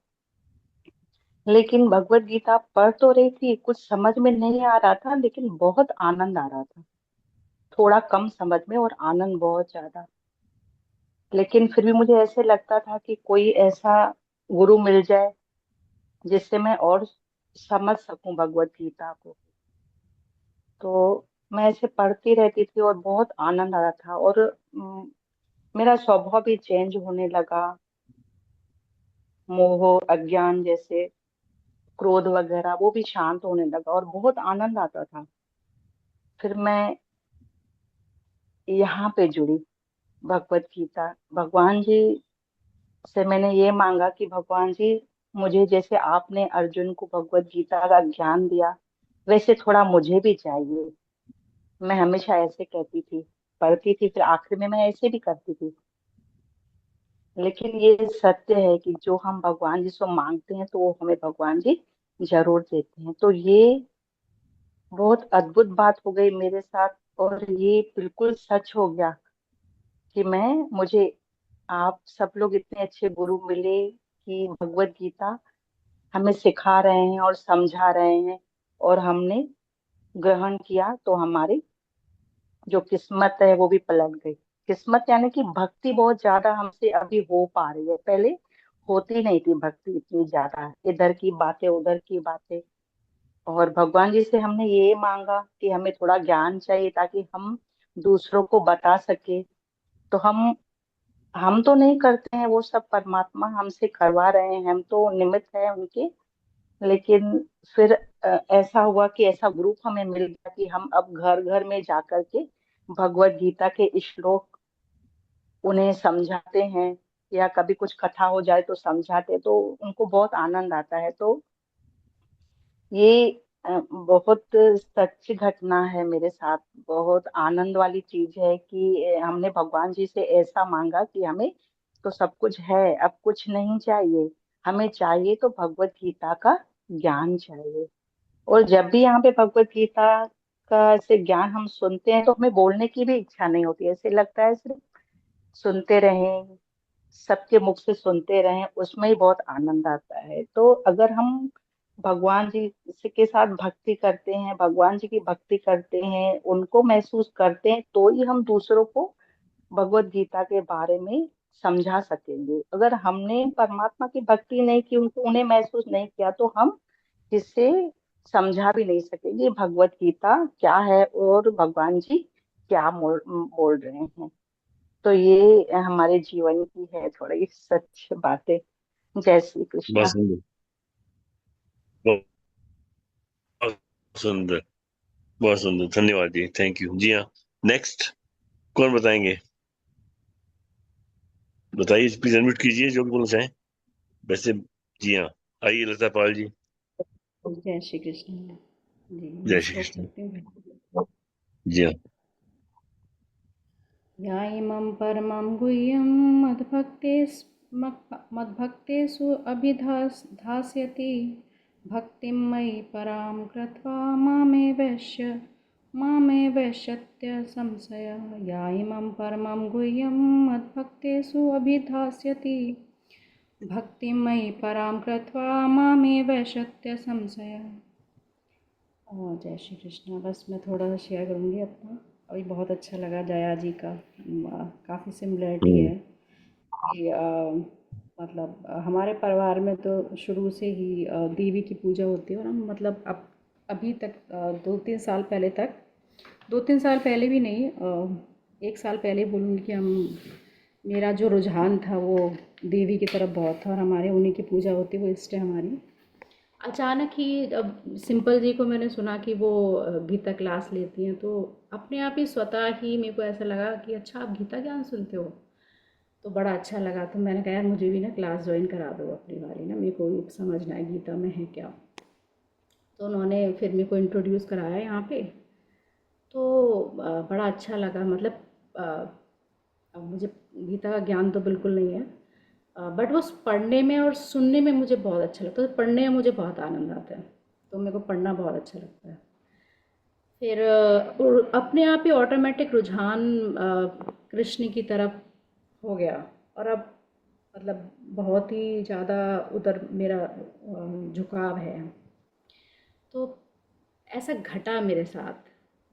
लेकिन भगवत गीता पढ़ तो रही थी, कुछ समझ में नहीं आ रहा था, लेकिन बहुत आनंद आ रहा था। थोड़ा कम समझ में और आनंद बहुत ज्यादा। लेकिन फिर भी मुझे ऐसे लगता था कि कोई ऐसा गुरु मिल जाए जिससे मैं और समझ सकूं भगवत गीता को। तो मैं ऐसे पढ़ती रहती थी और बहुत आनंद आ रहा था, और मेरा स्वभाव भी चेंज होने लगा। मोह, अज्ञान जैसे क्रोध वगैरह वो भी शांत होने लगा और बहुत आनंद आता था। फिर मैं यहाँ पे जुड़ी, भगवत गीता। भगवान जी से मैंने ये मांगा कि भगवान जी, मुझे जैसे आपने अर्जुन को भगवत गीता का ज्ञान दिया, वैसे थोड़ा मुझे भी चाहिए। मैं हमेशा ऐसे कहती थी, पढ़ती थी, फिर आखिर में मैं ऐसे भी करती थी। लेकिन ये सत्य है कि जो हम भगवान जी से मांगते हैं तो वो हमें भगवान जी जरूर देते हैं। तो ये बहुत अद्भुत बात हो गई मेरे साथ, और ये बिल्कुल सच हो गया कि मुझे आप सब लोग इतने अच्छे गुरु मिले कि भगवत गीता हमें सिखा रहे हैं और समझा रहे हैं, और हमने ग्रहण किया तो हमारी जो किस्मत है वो भी पलट गई। किस्मत यानी कि भक्ति बहुत ज्यादा हमसे अभी हो पा रही है, पहले होती नहीं थी भक्ति इतनी ज्यादा, इधर की बातें उधर की बातें। और भगवान जी से हमने ये मांगा कि हमें थोड़ा ज्ञान चाहिए ताकि हम दूसरों को बता सके। तो हम तो नहीं करते हैं, वो सब परमात्मा हमसे करवा रहे हैं, हम तो निमित्त है उनके। लेकिन फिर ऐसा हुआ कि ऐसा ग्रुप हमें मिल गया कि हम अब घर घर में जाकर के भगवत गीता के श्लोक उन्हें समझाते हैं, या कभी कुछ कथा हो जाए तो समझाते, तो उनको बहुत आनंद आता है। तो ये बहुत सच्ची घटना है मेरे साथ। बहुत आनंद वाली चीज है कि हमने भगवान जी से ऐसा मांगा कि हमें तो सब कुछ है, अब कुछ नहीं चाहिए। हमें चाहिए तो भगवत गीता का ज्ञान चाहिए। और जब भी यहाँ पे भगवत गीता का से ज्ञान हम सुनते हैं तो हमें बोलने की भी इच्छा नहीं होती, ऐसे लगता है सिर्फ सुनते रहें, सबके मुख से सुनते रहें, उसमें ही बहुत आनंद आता है। तो अगर हम भगवान जी के साथ भक्ति करते हैं, भगवान जी की भक्ति करते हैं, उनको महसूस करते हैं, तो ही हम दूसरों को भगवत गीता के बारे में समझा सकेंगे। अगर हमने परमात्मा की भक्ति नहीं की, उनको उन्हें महसूस नहीं किया, तो हम किससे समझा भी नहीं सकेंगे भगवत गीता क्या है और भगवान जी क्या बोल रहे हैं। तो ये हमारे जीवन की है थोड़ी सच बातें। जय श्री बहुत कृष्णा। सुंदर, बहुत सुंदर। बहुत सुंदर, धन्यवाद जी, थैंक यू जी। हाँ, नेक्स्ट कौन बताएंगे? बताइए, प्लीज अनम्यूट कीजिए जो भी बोलना चाहें वैसे। जी हाँ, आइए लता पाल जी। जय श्री कृष्ण जी। मैं जय श्री श्लोक कृष्ण। पढ़ती हूँ। जी हाँ। या इमं परमं गुह्यं मद्भक्तेषु अभिधास्यति भक्तिं मयि परां कृत्वा मामे वैश्यत्य संशयः। या इमं परमं गुह्यं मद्भक्तेषु अभिधास्यति भक्तिं मयि परां कृत्वा मामे वैश्यत्य संशयः। जय श्री कृष्ण। बस मैं थोड़ा सा शेयर करूँगी अपना। अभी बहुत अच्छा लगा जया जी का, काफ़ी सिमिलरिटी हम्म, है कि मतलब हमारे परिवार में तो शुरू से ही देवी की पूजा होती है। और हम मतलब अब अभी तक 2-3 साल पहले तक, 2-3 साल पहले भी नहीं, 1 साल पहले बोलूँगी कि हम, मेरा जो रुझान था वो देवी की तरफ बहुत था और हमारे उन्हीं की पूजा होती, वो इष्ट है हमारी। अचानक ही अब सिंपल जी को मैंने सुना कि वो गीता क्लास लेती हैं, तो अपने आप ही स्वतः ही मेरे को ऐसा लगा कि अच्छा आप गीता ज्ञान सुनते हो, तो बड़ा अच्छा लगा। तो मैंने कहा यार मुझे भी ना क्लास ज्वाइन करा दो अपनी वाली ना, मेरे को भी समझना है गीता में है क्या। तो उन्होंने फिर मेरे को इंट्रोड्यूस कराया यहाँ पे। तो बड़ा अच्छा लगा। मतलब अ, अब मुझे गीता का ज्ञान तो बिल्कुल नहीं है, बट वो पढ़ने में और सुनने में मुझे बहुत अच्छा लगता है। तो पढ़ने में मुझे बहुत आनंद आता है, तो मेरे को पढ़ना बहुत अच्छा लगता है। फिर और अपने आप ही ऑटोमेटिक रुझान कृष्ण की तरफ हो गया। और अब मतलब बहुत ही ज़्यादा उधर मेरा झुकाव है। तो ऐसा घटा मेरे साथ,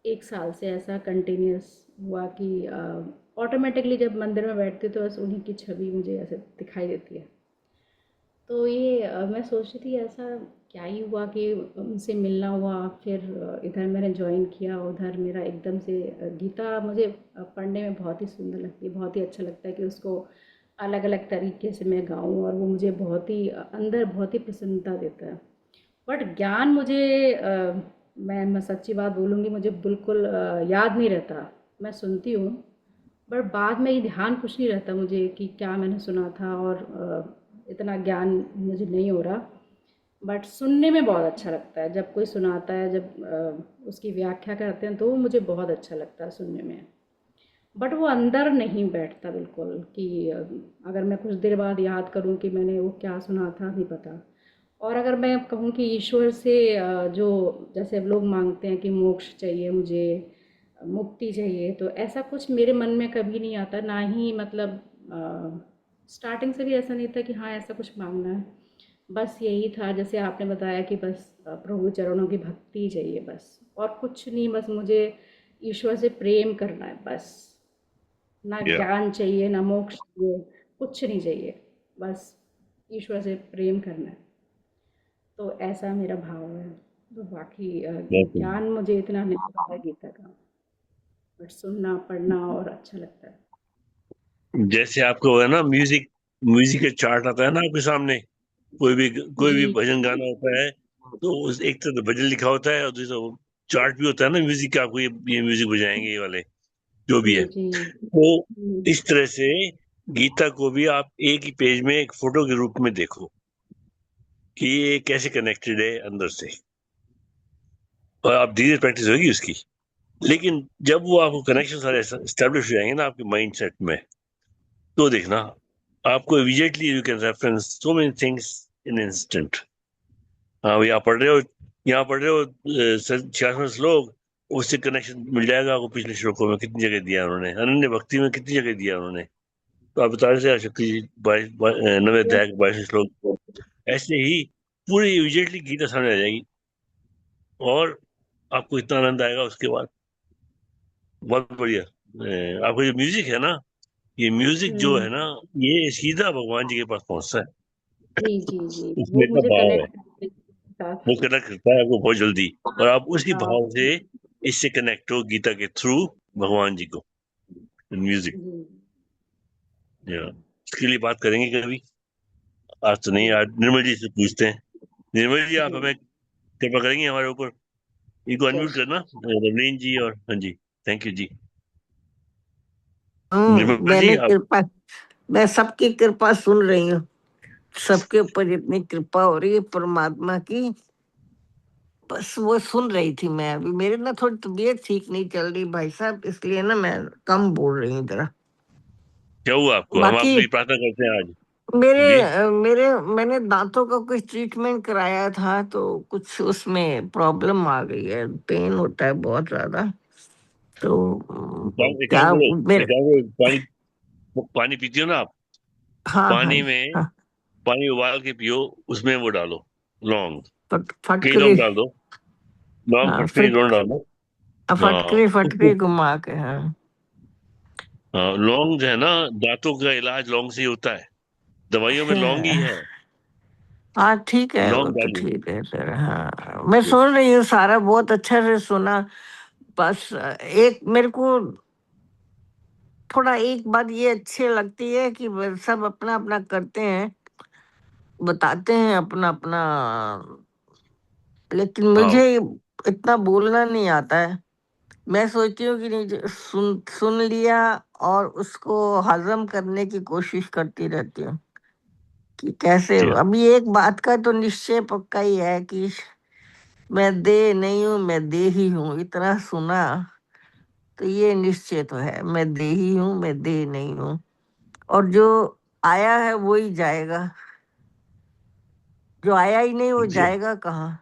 1 साल से ऐसा कंटिन्यूस हुआ कि ऑटोमेटिकली जब मंदिर में बैठती तो बस उन्हीं की छवि मुझे ऐसे दिखाई देती है। तो ये मैं सोच रही थी ऐसा क्या ही हुआ कि उनसे मिलना हुआ। फिर इधर मैंने ज्वाइन किया, उधर मेरा एकदम से गीता मुझे पढ़ने में बहुत ही सुंदर लगती है, बहुत ही अच्छा लगता है कि उसको अलग अलग तरीके से मैं गाऊं, और वो मुझे बहुत ही अंदर बहुत ही प्रसन्नता देता है। बट ज्ञान मुझे मैं सच्ची बात बोलूँगी, मुझे बिल्कुल याद नहीं रहता। मैं सुनती हूँ बट बाद में ये ध्यान कुछ नहीं रहता मुझे कि क्या मैंने सुना था, और इतना ज्ञान मुझे नहीं हो रहा। बट सुनने में बहुत अच्छा लगता है जब कोई सुनाता है, जब उसकी व्याख्या करते हैं तो वो मुझे बहुत अच्छा लगता है सुनने में। बट वो अंदर नहीं बैठता बिल्कुल कि अगर मैं कुछ देर बाद याद करूं कि मैंने वो क्या सुना था, नहीं पता। और अगर मैं कहूँ कि ईश्वर से जो जैसे अब लोग मांगते हैं कि मोक्ष चाहिए मुझे, मुक्ति चाहिए, तो ऐसा कुछ मेरे मन में कभी नहीं आता, ना ही मतलब स्टार्टिंग से भी ऐसा नहीं था कि हाँ ऐसा कुछ मांगना है। बस यही था जैसे आपने बताया कि बस प्रभु चरणों की भक्ति चाहिए बस, और कुछ नहीं। बस मुझे ईश्वर से प्रेम करना है बस, ना या ज्ञान चाहिए ना मोक्ष चाहिए, कुछ नहीं चाहिए, बस ईश्वर से प्रेम करना है। तो ऐसा मेरा भाव है। तो बाकी बहुत सुंदर। ज्ञान मुझे इतना नहीं पता गीता का, बट सुनना पढ़ना और अच्छा लगता है। जैसे आपको है ना, म्यूजिक म्यूजिक का चार्ट आता है ना आपके सामने, कोई जी भी भजन गाना होता है तो उस एक तरफ भजन लिखा होता है और दूसरा चार्ट भी होता है ना म्यूजिक का, आपको ये म्यूजिक बजाएंगे ये वाले जो भी जी है। जी। तो हम्म, इस तरह से गीता को भी आप एक ही पेज में एक फोटो के रूप में देखो कि ये कैसे कनेक्टेड है अंदर से, और आप धीरे प्रैक्टिस होगी उसकी। लेकिन जब वो आपको कनेक्शन सारे स्टैब्लिश हो जाएंगे ना आपके माइंड सेट में, तो देखना आपको immediately you can reference so many things in instant. हाँ, यहाँ पढ़ रहे हो 66वां श्लोक, उससे कनेक्शन मिल जाएगा आपको पिछले श्लोकों में कितनी जगह दिया उन्होंने, अनन्य भक्ति में कितनी जगह दिया उन्होंने। तो आप बता रहे थे शक्ति जी 9वें अध्याय के 22वें श्लोक। ऐसे ही पूरी इमीडिएटली गीता सामने आ जाएगी और आपको इतना आनंद आएगा उसके बाद। बहुत बढ़िया। आपको जो म्यूजिक है ना, ये म्यूजिक जो है हम्म, ना, ये सीधा भगवान जी के पास पहुंचता है। जी जी जी, वो उसमें का मुझे भाव है, कनेक्ट करते हैं साथ। वो कनेक्ट करता है आपको बहुत जल्दी, और आप उसी हाँ भाव से इससे कनेक्ट हो गीता के थ्रू भगवान जी को, म्यूजिक। जी इसके लिए बात करेंगे कभी, आज तो नहीं, जी आज निर्मल जी से पूछते हैं। निर्मल जी, आप जी। हमें कृपा करेंगे हमारे ऊपर? इनको जय अनम्यूट श्री करना, रवनीन जी और हाँ जी, थैंक यू जी। निर्मला जी मैंने आप। कृपा, मैं सबकी कृपा सुन रही हूँ। सबके ऊपर इतनी कृपा हो रही है परमात्मा की, बस वो सुन रही थी मैं। अभी मेरी ना थोड़ी तबीयत ठीक नहीं चल रही भाई साहब, इसलिए ना मैं कम बोल रही हूँ जरा। क्या हुआ आपको? हम बाकी आपके लिए प्रार्थना करते हैं आज। मेरे जी मेरे मैंने दांतों का कुछ ट्रीटमेंट कराया था, तो कुछ उसमें प्रॉब्लम आ गई है, पेन होता है बहुत ज्यादा। तो एक काम क्या करो, मेरे, एक काम करो, पानी पानी पीती हो ना आप? हाँ हाँ पानी में हाँ, पानी उबाल के पियो, उसमें वो डालो, लौंग, कई फटकरी, लौंग डाल दो। लौंग हाँ फटकरी दोनों डालो। हाँ फटकरी उसको, फटकरी घुमा के, हाँ। हाँ लौंग जो है ना, दांतों का इलाज लौंग से ही होता है, दवाइयों में लौंग ही है। हाँ ठीक है, वो लौंग तो डालिए। ठीक है सर। हाँ मैं सुन रही हूँ सारा, बहुत अच्छा से सुना। बस एक मेरे को थोड़ा एक बात ये अच्छी लगती है कि सब अपना अपना करते हैं, बताते हैं अपना अपना, लेकिन मुझे हाँ इतना बोलना नहीं आता है। मैं सोचती हूँ कि नहीं, जो सुन सुन लिया और उसको हजम करने की कोशिश करती रहती हूँ कि कैसे। जी अभी एक बात का तो निश्चय पक्का ही है कि मैं दे नहीं हूँ, मैं दे ही हूँ। इतना सुना तो ये निश्चय तो है, मैं दे ही हूँ, मैं दे नहीं हूँ। और जो आया है वो ही जाएगा, जो आया ही नहीं वो जी जाएगा कहाँ।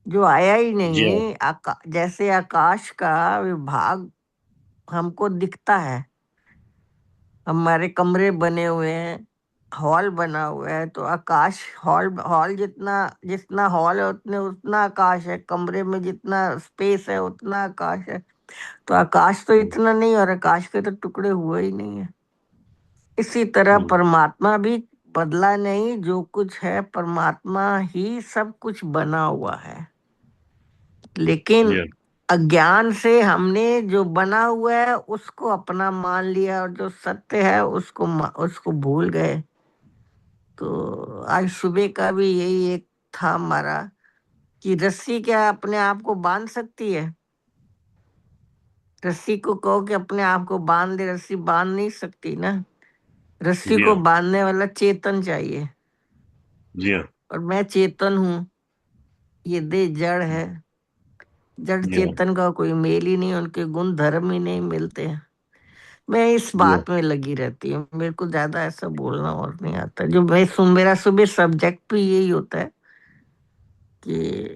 जो आया ही जी हाँ, नहीं, जैसे आकाश का विभाग हमको दिखता है, हमारे कमरे बने हुए हैं, हॉल बना हुआ है, तो आकाश, हॉल हॉल जितना जितना हॉल है उतने उतना आकाश है, कमरे में जितना स्पेस है उतना आकाश है। तो आकाश तो इतना नहीं, और आकाश के तो टुकड़े हुए ही नहीं है। इसी तरह हम्म, परमात्मा भी बदला नहीं, जो कुछ है परमात्मा ही सब कुछ बना हुआ है। लेकिन जी हाँ, अज्ञान से हमने जो बना हुआ है उसको अपना मान लिया, और जो सत्य है उसको भूल गए। तो आज सुबह का भी यही एक था हमारा, कि रस्सी क्या अपने आप को बांध सकती है? रस्सी को कहो कि अपने आप को बांध दे, रस्सी बांध नहीं सकती ना। रस्सी जी को हाँ, बांधने वाला चेतन चाहिए, जी हाँ, और मैं चेतन हूँ। ये देह जड़ है, जड़ जी हाँ, चेतन का कोई मेल ही नहीं, उनके गुण धर्म ही नहीं मिलते हैं। मैं इस जी हाँ, बात में लगी रहती हूँ, मेरे को ज्यादा ऐसा बोलना और नहीं आता। जो मेरा सुबह सब्जेक्ट भी यही होता है, कि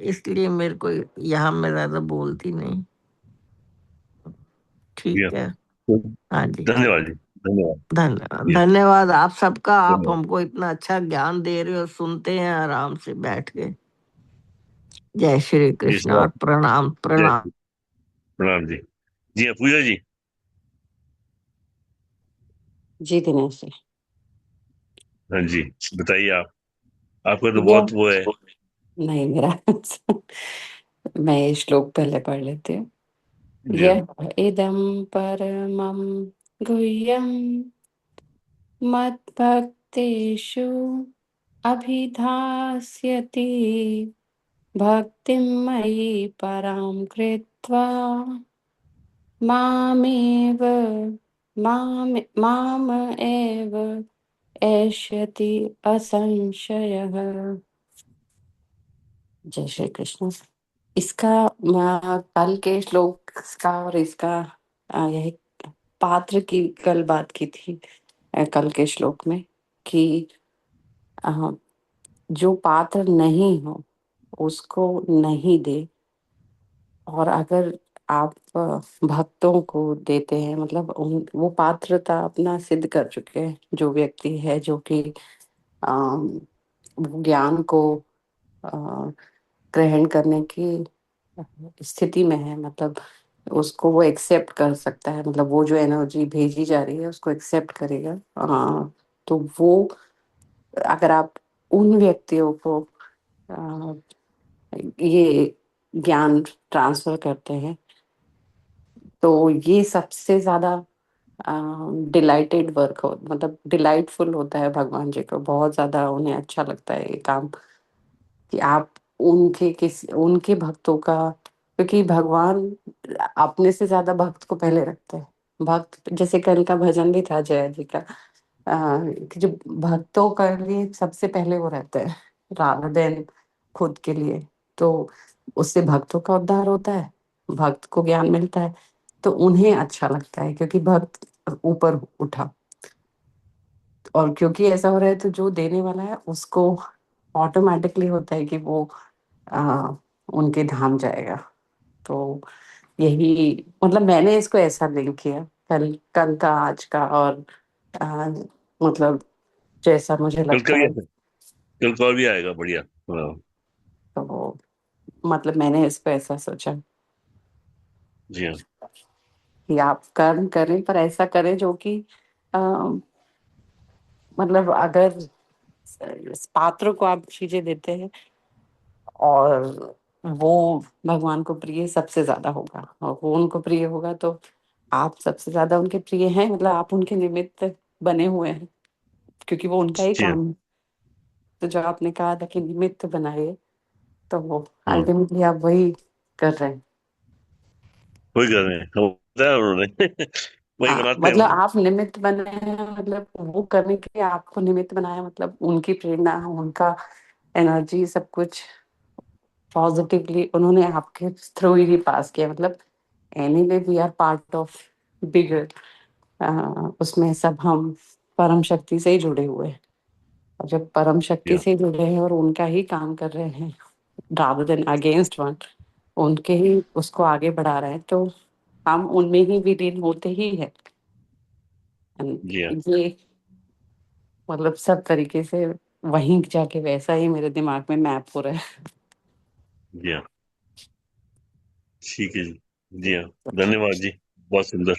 इसलिए मेरे को यहाँ मैं ज्यादा बोलती नहीं। जी हाँ। ठीक है। तो हाँ जी, धन्यवाद जी, धन्यवाद। धन्यवाद जी हाँ, धन्यवाद आप सबका। आप धन्यवाद। हमको इतना अच्छा ज्ञान दे रहे हो, सुनते हैं आराम से बैठ के। जय श्री जी कृष्ण सर, और प्रणाम जय प्रणाम। श्री, प्रणाम जी। जी हाँ पूजा जी। जी दिनेश जी। हाँ जी, बताइए आप, आपका तो यह बहुत वो है। नहीं मेरा मैं ये श्लोक पहले पढ़ लेती हूँ। जी हाँ, यह इदं परमं गुह्यं मद्भक्तेषु अभिधास्यति, भक्तिं मयि परां कृत्वा मामेव माम एव एष्यति असंशयः। जय श्री कृष्ण। इसका कल के श्लोक का और इसका यही पात्र की कल बात की थी, कल के श्लोक में, कि अ, जो पात्र नहीं हो उसको नहीं दे, और अगर आप भक्तों को देते हैं, मतलब वो पात्रता अपना सिद्ध कर चुके हैं, जो व्यक्ति है जो कि अम, वो ज्ञान को अ, ग्रहण करने की स्थिति में है, मतलब उसको वो एक्सेप्ट कर सकता है, मतलब वो जो एनर्जी भेजी जा रही है उसको एक्सेप्ट करेगा। तो वो, अगर आप उन व्यक्तियों को अ, ये ज्ञान ट्रांसफर करते हैं, तो ये सबसे ज्यादा डिलाइटेड वर्क हो, मतलब डिलाइटफुल होता है, भगवान जी को बहुत ज्यादा उन्हें अच्छा लगता है ये काम, कि आप उनके भक्तों का, क्योंकि भगवान अपने से ज्यादा भक्त को पहले रखते हैं। भक्त जैसे कल का भजन भी था जया जी का, कि जो भक्तों के लिए सबसे पहले वो रहते हैं राधा देन खुद के लिए। तो उससे भक्तों का उद्धार होता है, भक्त को ज्ञान मिलता है, तो उन्हें अच्छा लगता है क्योंकि भक्त ऊपर उठा। और क्योंकि ऐसा हो रहा है तो जो देने वाला है उसको ऑटोमेटिकली होता है कि वो आ, उनके धाम जाएगा। तो यही मतलब मैंने इसको ऐसा लिंक किया कल कल का आज का, और आ, मतलब जैसा मुझे कल का लगता भी है। कल का और भी आएगा, बढ़िया। हाँ तो मतलब मैंने इसको ऐसा सोचा जी हाँ। कि आप कर्म करें पर ऐसा करें जो कि आ, मतलब अगर पात्र को आप चीजें देते हैं और वो भगवान को प्रिय सबसे ज्यादा होगा, और वो उनको प्रिय होगा तो आप सबसे ज्यादा उनके प्रिय हैं, मतलब आप उनके निमित्त बने हुए हैं क्योंकि वो उनका ही जी हाँ। काम है। तो जो आपने कहा था कि निमित्त बनाए, तो वो हम्म, अल्टीमेटली आप वही कर रहे हैं। वही कर रहे हैं हम, बताया उन्होंने वही हाँ बनाते हैं मतलब हम। आप निमित्त बने हैं, मतलब वो करने के लिए आपको निमित्त बनाया, मतलब उनकी प्रेरणा, उनका एनर्जी सब कुछ पॉजिटिवली उन्होंने आपके थ्रू ही पास किया। मतलब anyway we are part of bigger, उसमें सब हम परम शक्ति से ही जुड़े हुए हैं। और जब परम शक्ति या से जुड़े हैं और उनका ही काम कर रहे हैं rather देन अगेंस्ट वन, उनके ही उसको आगे बढ़ा रहे हैं, तो हम उनमें ही विलीन होते ही है। जी हाँ। ये मतलब सब तरीके से वहीं जाके वैसा ही मेरे दिमाग में मैप हो रहा है। जी हाँ। ठीक है जी। जी हाँ, धन्यवाद जी, बहुत सुंदर।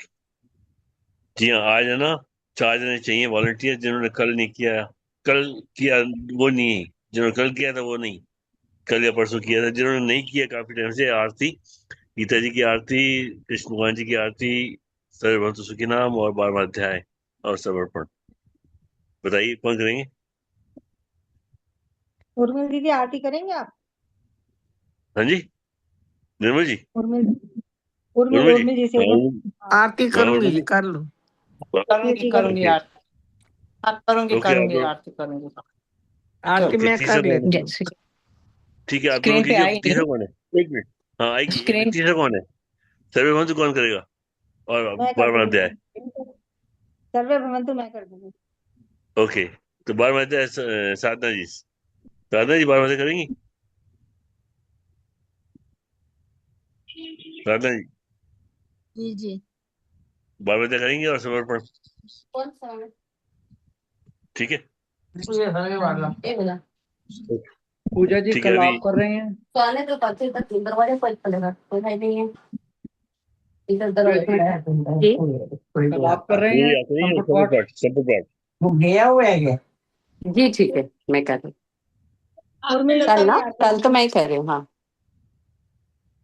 जी हाँ, आज है ना 4 जने चाहिए वॉलंटियर जिन्होंने कल नहीं किया। कल किया वो नहीं, जिन्होंने कल किया था वो नहीं, कल या परसों किया था। जिन्होंने नहीं किया काफी टाइम से, आरती, गीता जी की आरती, कृष्ण भगवान जी की आरती, सर्वभक्तों सुखी नाम और 12वां अध्याय और समर्पण। बताइए कौन करेंगे? उर्मिल दीदी आरती करेंगे आप? हाँ जी, निर्मल जी। उर्मिल उर्मिल उर्मिल जी। उर्मिल जी से हाँ हाँ, आरती हाँ करूंगी उर्मिल जी, जी। कर लो। करूंगी ठीक है करूंगी ओके। आरती। हाँ, करूंगी ओके आप करूंगी लोग। आरती करूंगी। आरती ओके, मैं तीसरा कर कौन लेती है? हूँ। ठीक है, आप दोनों स्क्रीन पे कीजिए। आई नहीं। तीसरा कौन है? एक मिनट। हाँ आएगी, एक मिनट। स्क्रीन तीसरा कौन है? सर्वभक्तों कौन करेगा? और मैं कर 12वां अध्याय। दूंगी। सर्वे भवंतु मैं कर दूंगी। ओके, तो 12वां अध्याय साधना जी। साधना जी 12वां अध्याय करेंगी? साधना जी जी जी। 12वां अध्याय करेंगे और समर्पण। कौन सा वाला? ठीक है। ये हरे वाला। ये वाला। ओके, पूजा जी ठीक है कल अभी। आप कर रहे हैं? तो आने तो पत्ते तक दरवाजे पर पड़ेगा, कोई है नहीं है इधर पूजा दरवाजे जी पर जी। कल आप कर रहे नहीं हैं आते नहीं, संपुट संपूर्ण पाठ? पाठ, संपूर्ण पाठ। वो गया हुआ है क्या? जी ठीक है, मैं कर रही आपने उर्मिल लता कल ना, दीदी पाल, आरती कल तो मैं ही कर रही हूँ। हाँ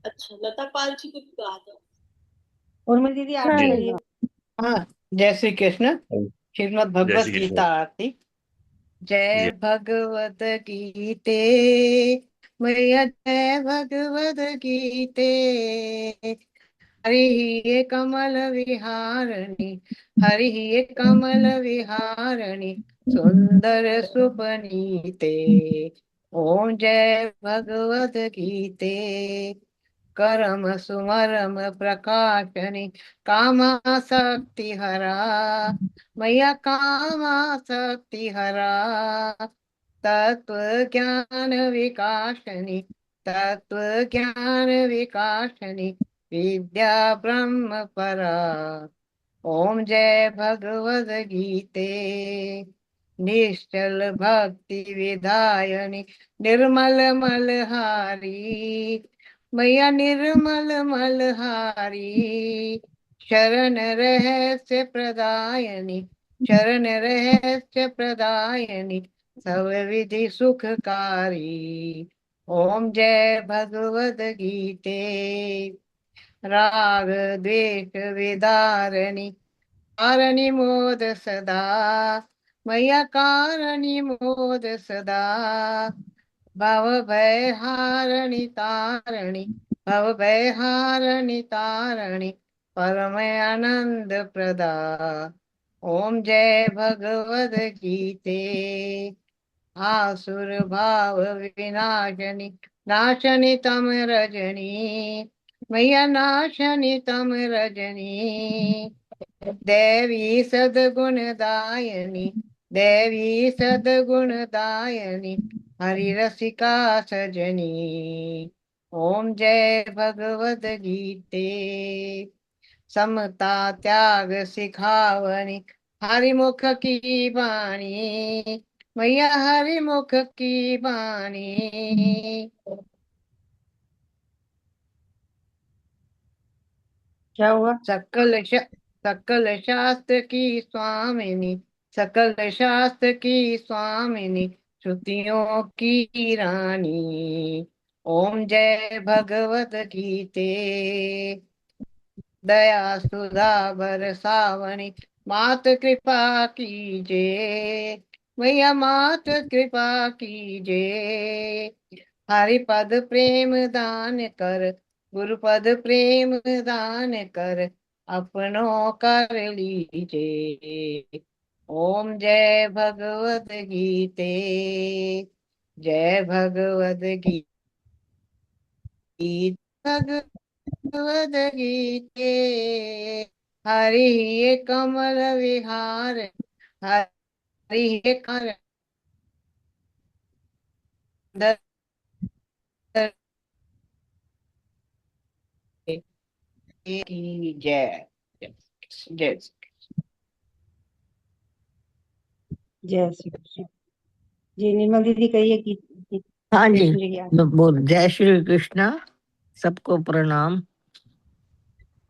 अच्छा लता पाल जी को भी कहा था। उर्मिल दीदी आरती जी नहीं। करिए। हाँ, जय श्री कृष्ण। हाँ। श्रीमद् जय भगवत श्री कृष्ण। गीता आरती। जी जय भगवत गीते मैया, जय भगवत गीते। हरि ये कमल विहारिणी, हरि ये कमल विहारिणी, सुंदर सुपनीते। ओम जय भगवत गीते। करम सुमरम प्रकाशनी, कामासक्ति हरा, मैया कामासक्ति हरा। तत्व ज्ञान विकासनी, तत्व ज्ञान विकासनी, विद्या ब्रह्म परा। ओम जय भगवद गीते। निश्चल भक्ति विधायनी, निर्मल मलहारी, मैया निर्मल मलहारी। शरण रहस्य प्रदायनी, शरण रहस्य प्रदायनी, सब विधि सुखकारी। ओम जय भगवद गीते। राग द्वेष विदारणी, कारणी मोद सदा, मैया कारणी मोद सदा। भव भय हारणी तारणी, भव भय हारणी तारणी, परम आनंद प्रदा। ओम जय भगवद गीते। आसुर भाव विनाशनी, नाशनी तम रजनी, मैया नाशनी तम रजनी। देवी सद्गुणदायिनी, देवी सद्गुणदायिनी, हरि रसिका सजनी। ओम जय भगवद गीते। समता त्याग सिखावनी, हरिमुख की बाणी, मैया हरिमुख की बाणी। क्या हुआ? सकल शास्त्र की स्वामिनी, सकल शास्त्र की स्वामिनी, श्रुतियों की रानी। ओम जय भगवत गीते। दया सुधा बरसावनी, मात कृपा कीजे, मैया मात कृपा कीजे। हरिपद प्रेम दान कर, गुरुपद प्रेम दान कर, अपनों कर लीजे। ओम जय भगवद गीते। जय भगवद गीत भगवद गीते। हरि कमल विहार, हरि कर की जय। जय। जय श्री कृष्ण। जी निर्मल दीदी कहिए कि हाँ जी, कृष्ण जी की आज्ञा। बोल जय श्री कृष्ण। सबको प्रणाम।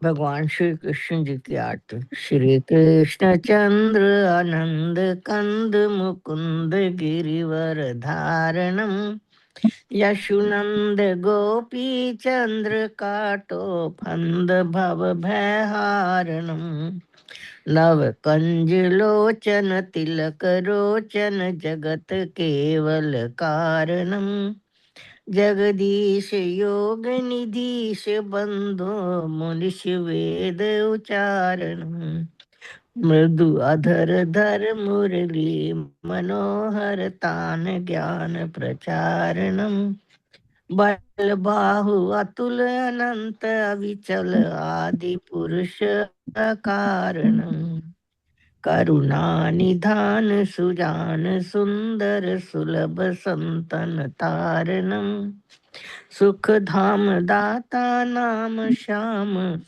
भगवान श्री कृष्ण जी की आरती। श्री कृष्ण चंद्र आनंद कंद मुकुंद गिरिवर धारणम, यशुनंद गोपी चंद्र काटो फंद भव भयहारणम। नव कंज लोचन तिलक रोचन जगत केवल कारणम। जगदीश योग निधीश बंधो मुनिष वेद उच्चारण। मृदु अधर धर मुरली मनोहर तान ज्ञान प्रचारणम। बल बाहु अतुल अनंत अविचल आदि पुरुष कारणम। करुणा निधान सुजान सुंदर सुलभ संतन तारणम। सुख धाम दाता नाम श्याम,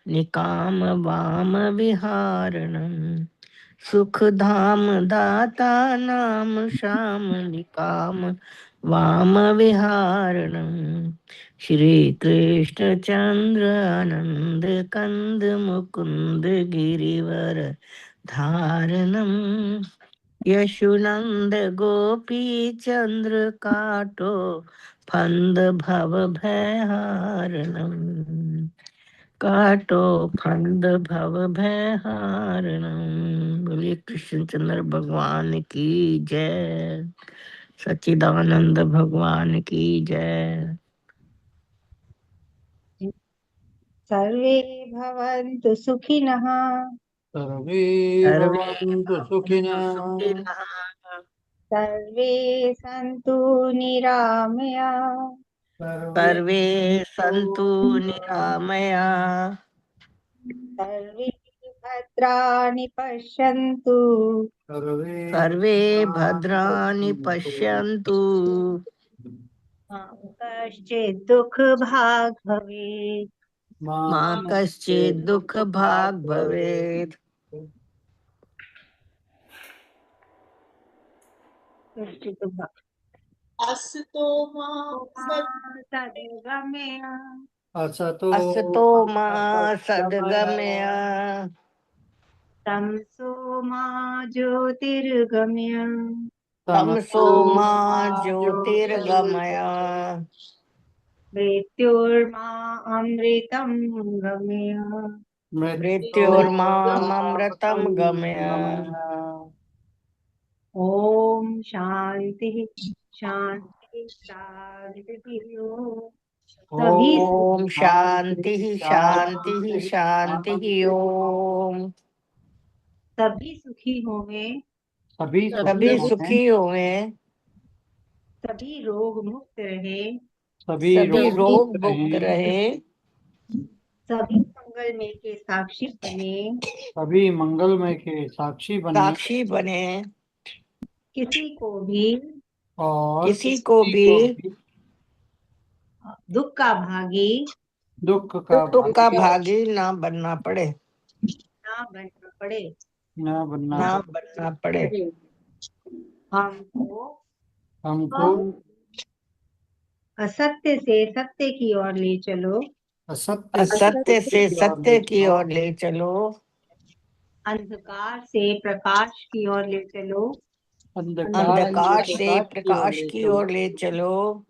निकाम वाम विहारणम। सुख धाम दाता नाम श्याम, निकाम वाम विहारणम। श्री कृष्ण चंद्र आनंद कंद मुकुंद गिरिवर धारणम। यशुनंद गोपी चंद्र काटो फंद भव भयहारणम। काटो फंद भव भयहारणम। बोलिए कृष्णचंद्र भगवान की जय। सच्चिदानंद भगवान की जय। सर्वे भवन्तु सुखिनः, सर्वे सर्वे भवन्तु भवन्तु सुखिनः, सुखिनः, सर्वे सन्तु निरामया, सर्वे सर्वे सन्तु सन्तु निरामया, सर्वे भद्राणि पश्यन्तु, सर्वे सर्वे भद्राणि भद्राणि पश्यन्तु, पश्यन्तु, मा कश्चित् दुःखभाग् भवेत्। मा मा कश्चित् कश्चित् दुःखभाग् भवेत्। कश्चित् दुःखभाग् असतो मा सद सद्गमय, असतो असतो मा सद्गमय, सद्गमय, तमसो मा ज्योतिर्गमय, तमसो तमसो मा मा ज्योतिर्गमय, ज्योतिर्गमय, मृत्युर्मा अमृतं गमय। मृत्योर्मामृतं गमय। ओम शांति शांति शांति ओम। सभी ओम शांति शांति शांति शांति ओम। सभी सुखी होवे, सभी सभी सुखी हों, सुखी होवे, सभी रोग मुक्त रहे, सभी सभी रोग रोग मुक्त मुक्त रहें, रहे, सभी मंगलमय के साक्षी बने, सभी मंगलमय के साक्षी बने, साक्षी बने, किसी को भी और किसी को किसी भी को भी दुख का भागी दुख का दुख का भागी भागी ना बनना पड़े, ना बनना पड़े। न बनना ना पड़े। बनना पड़े। हमको हमको असत्य से सत्य की ओर ले चलो, असत्य से असत्य सत्य से की ओर ले सत्य की चलो, ओर ले चलो, अंधकार से प्रकाश की ओर ले चलो, अंधकार से अंधकार से प्रकाश की ओर प्रकाश ले की चलो, ओर ले चलो,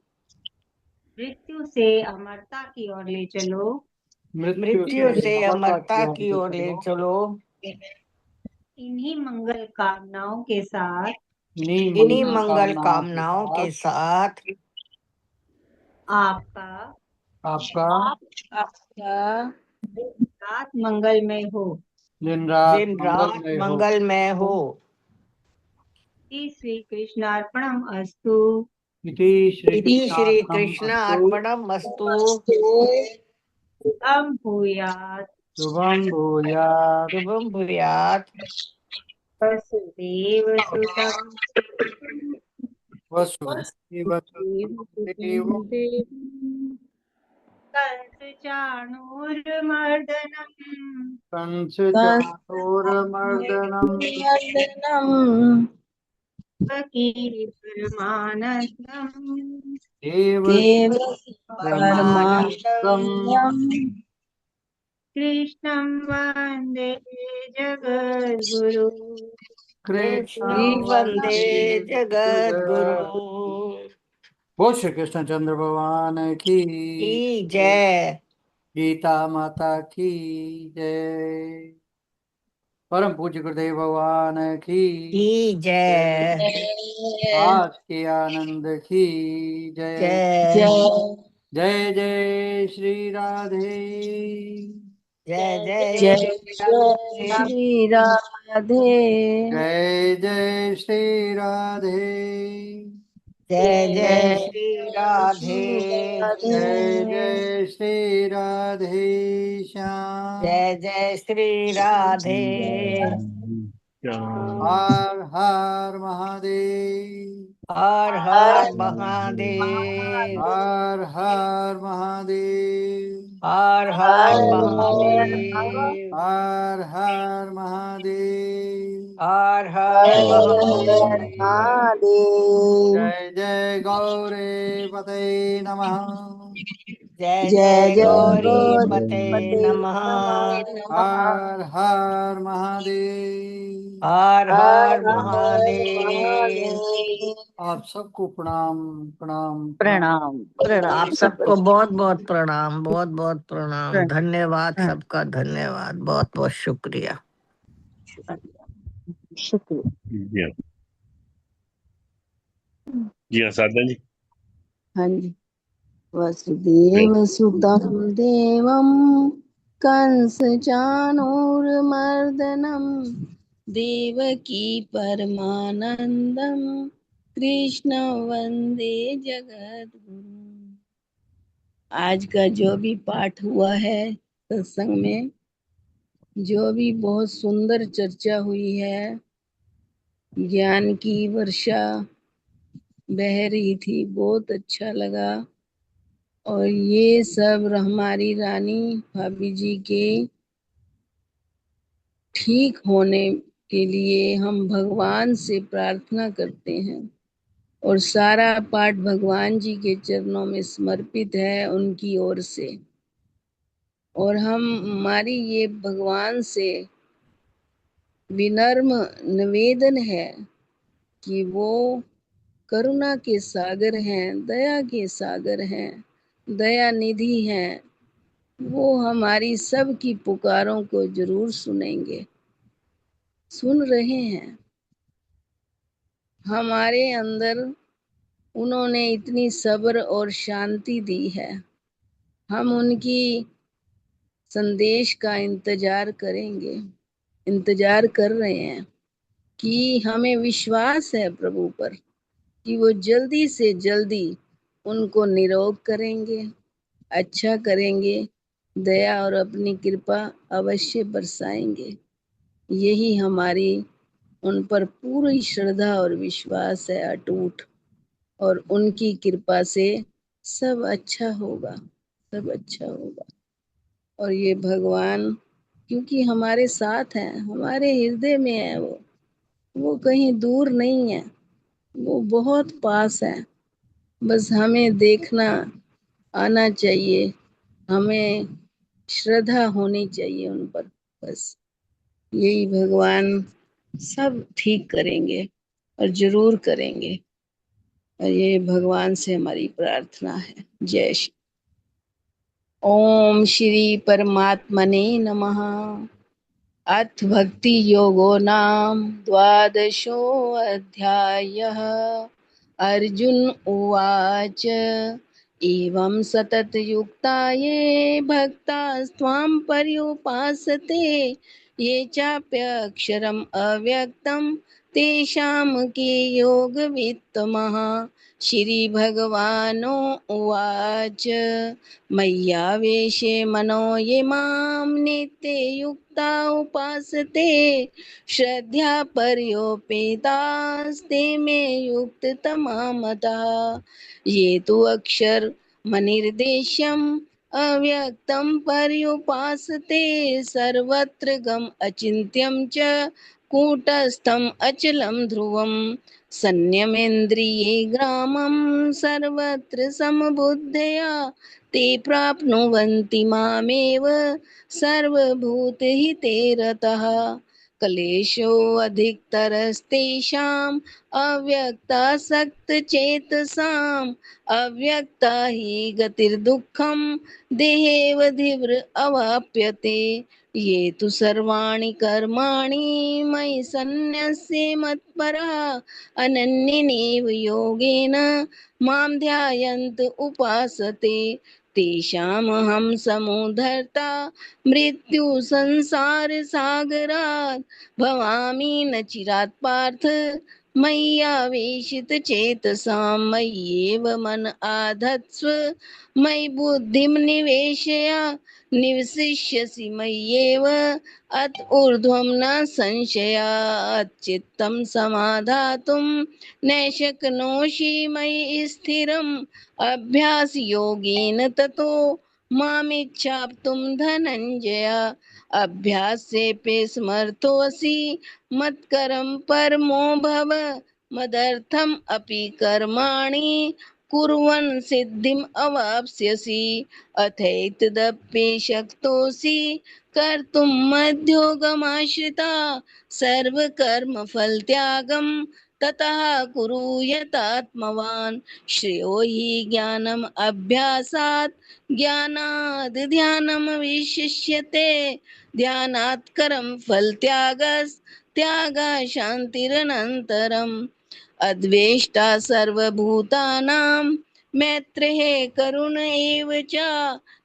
मृत्यु से अमरता की ओर ले चलो, मृत्यु मृत्यु से से अमरता अमरता की ओर की ले ओर ले चलो। चलो। इन्हीं मंगल कामनाओं के साथ इन्हीं इन्हीं मंगल मंगल कामनाओं के कामनाओं के साथ साथ आपका आपका आपका रात मंगलमय हो। दिन रात दिन रात मंगलमय हो। मंगलमय हो। श्री कृष्णार्पणम अस्तु। इति श्री इति श्री कृष्णार्पणम कृष्ण अस्तु। अर्पणमस्तु। शुभम भूयात् शुभम भूयात्। शुभम भूयात्। वसुदेव सुतं वसुदेव देवं कंस चाणूरमर्दनम कंस चाणूरमर्दनम् देवकी परमानंदम देवकी परमानन्दम् कृष्णं वन्दे जगद्गुरु। कृष्णं कृष्णं वन्दे वन्दे जगद्गुरु। जगद्गुरुम्। बोल श्री कृष्ण चंद्र भगवान की की जय। गीता माता की जय। परम पूज्य गुरुदेव भगवान की जय। आज के आनंद की जय। जय जय जय श्री राधे। जय जय जय श्री जय राधे। श्री राधे। जय जय श्री राधे। जय जय जय श्री जय राधे। श्री जय राधे। जय श्री राधे श्याम। जय जय श्री राधे। हर हर महादेव। हर हर महादेव। हर हर महादेव। हर हर महादेव। हर हर महादेव। हर हर महादेव। महादेव। जय जय गौरे पते नमः। जय जय जय जय गौरी गौरी पते पते नमः। नमः। हर हर महादेव। हर हर हर हर महादेव। महादेव। आप सबको प्रणाम प्रणाम प्रणाम। प्रणाम प्रणाम आप सब सबको बहुत बहुत प्रणाम, बहुत बहुत प्रणाम, प्रणाम। धन्यवाद, सबका धन्यवाद, बहुत बहुत शुक्रिया। शुक्रिया। जी हाँ, जी हाँ, साधना जी। हाँ जी। वसुदेव सुतं देवं कंस चाणूरमर्दनं देवकी परमानंदं कृष्ण वंदे जगद्गुरु। आज का जो भी पाठ हुआ है सत्संग में, जो भी बहुत सुंदर चर्चा हुई है, ज्ञान की वर्षा बह रही थी, बहुत अच्छा लगा। और ये सब हमारी रानी भाभी जी के ठीक होने के लिए हम भगवान से प्रार्थना करते हैं। और सारा पाठ भगवान जी के चरणों में समर्पित है उनकी ओर से। और हमारी ये भगवान से विनम्र निवेदन है कि वो करुणा के सागर हैं, दया के सागर हैं, दया निधि हैं। वो हमारी सब की पुकारों को जरूर सुनेंगे, सुन रहे हैं। हमारे अंदर उन्होंने इतनी सब्र और शांति दी है। हम उनकी संदेश का इंतजार करेंगे, इंतजार कर रहे हैं कि हमें विश्वास है प्रभु पर कि वो जल्दी से जल्दी उनको निरोग करेंगे, अच्छा करेंगे, दया और अपनी कृपा अवश्य बरसाएंगे। यही हमारी उन पर पूरी श्रद्धा और विश्वास है अटूट, और उनकी कृपा से सब अच्छा होगा, सब अच्छा होगा। और ये भगवान क्योंकि हमारे साथ हैं, हमारे हृदय में है, वो कहीं दूर नहीं है, वो बहुत पास है। बस हमें देखना आना चाहिए, हमें श्रद्धा होनी चाहिए उन पर। बस यही भगवान सब ठीक करेंगे और जरूर करेंगे। और ये भगवान से हमारी प्रार्थना है। जय श्री ओम श्री परमात्मने नमः। अथ भक्ति योगो नाम द्वादशो अध्यायः। अर्जुन उवाच एवं सततयुक्ता ये भक्तास्त्वां पर्युपासते ये चाप्यक्षरम् अव्यक्तं तेषां के योगवित्तमः। श्रीभगवानो उवाच मय्यावेशे मनो ये मां नित्ययुक्ता उपासते श्रद्धया पर्योपेतास्ते मे युक्ततमा मतः। ये तु अक्षर मनिर्देश्यम् अव्यक्तं पर्युपासते सर्वत्र गम अचिन्त्यं च कूटस्थम् अचलं ध्रुवम् संयमेन्द्रिये ग्रामं सर्वत्र समबुद्धया ते प्राप्नुवन्ति मामेव सर्वभूतहिते रतः। क्लेशोऽधिकतरस्तेषाम् अव्यक्तासक्तचेतसाम् अव्यक्ता हि गतिर्दुःखं देहेऽवधिव्र अवाप्यते। ये तु सर्वाणि कर्माणि मयि सन्न्यस्य मत्परः अनन्येनैव योगेन मां ध्यायन्त उपासते तेषामहं समुद्धर्ता मृत्यु संसार सागरात् भवामि न चिरात् पार्थ मय्यावेशित चेतसां मय्येव मन आधत्स्व मयि बुद्धिं निवेशय निवसिष्यसि मय्येव अत ऊर्ध्वं न संशयात् चित्तं समाधातुं न शक्नोषि मयि स्थिरम् अभ्यास योगेन ततो मामिच्छाप्तुं धनञ्जय। अभ्यासेऽपि समर्थोऽसि मत्करं परमो भव मदर्थम् अपि कर्माणि कुर्वन् सिद्धिम् अवाप्स्यसि। अथैतदपि शक्तोऽसि कर्तुं मध्योगमाश्रिता सर्वकर्मफलत्यागं ततः कुरु यतात्मवान्। श्रेयो हि ज्ञानम् अभ्यासात् ज्ञानाद् ध्यानं विशिष्यते ध्यानात् करं फलत्यागस्त्यागः शान्तिरनन्तरम्। अद्वेष्टा सर्वभूतानां मैत्रेः करुण एव च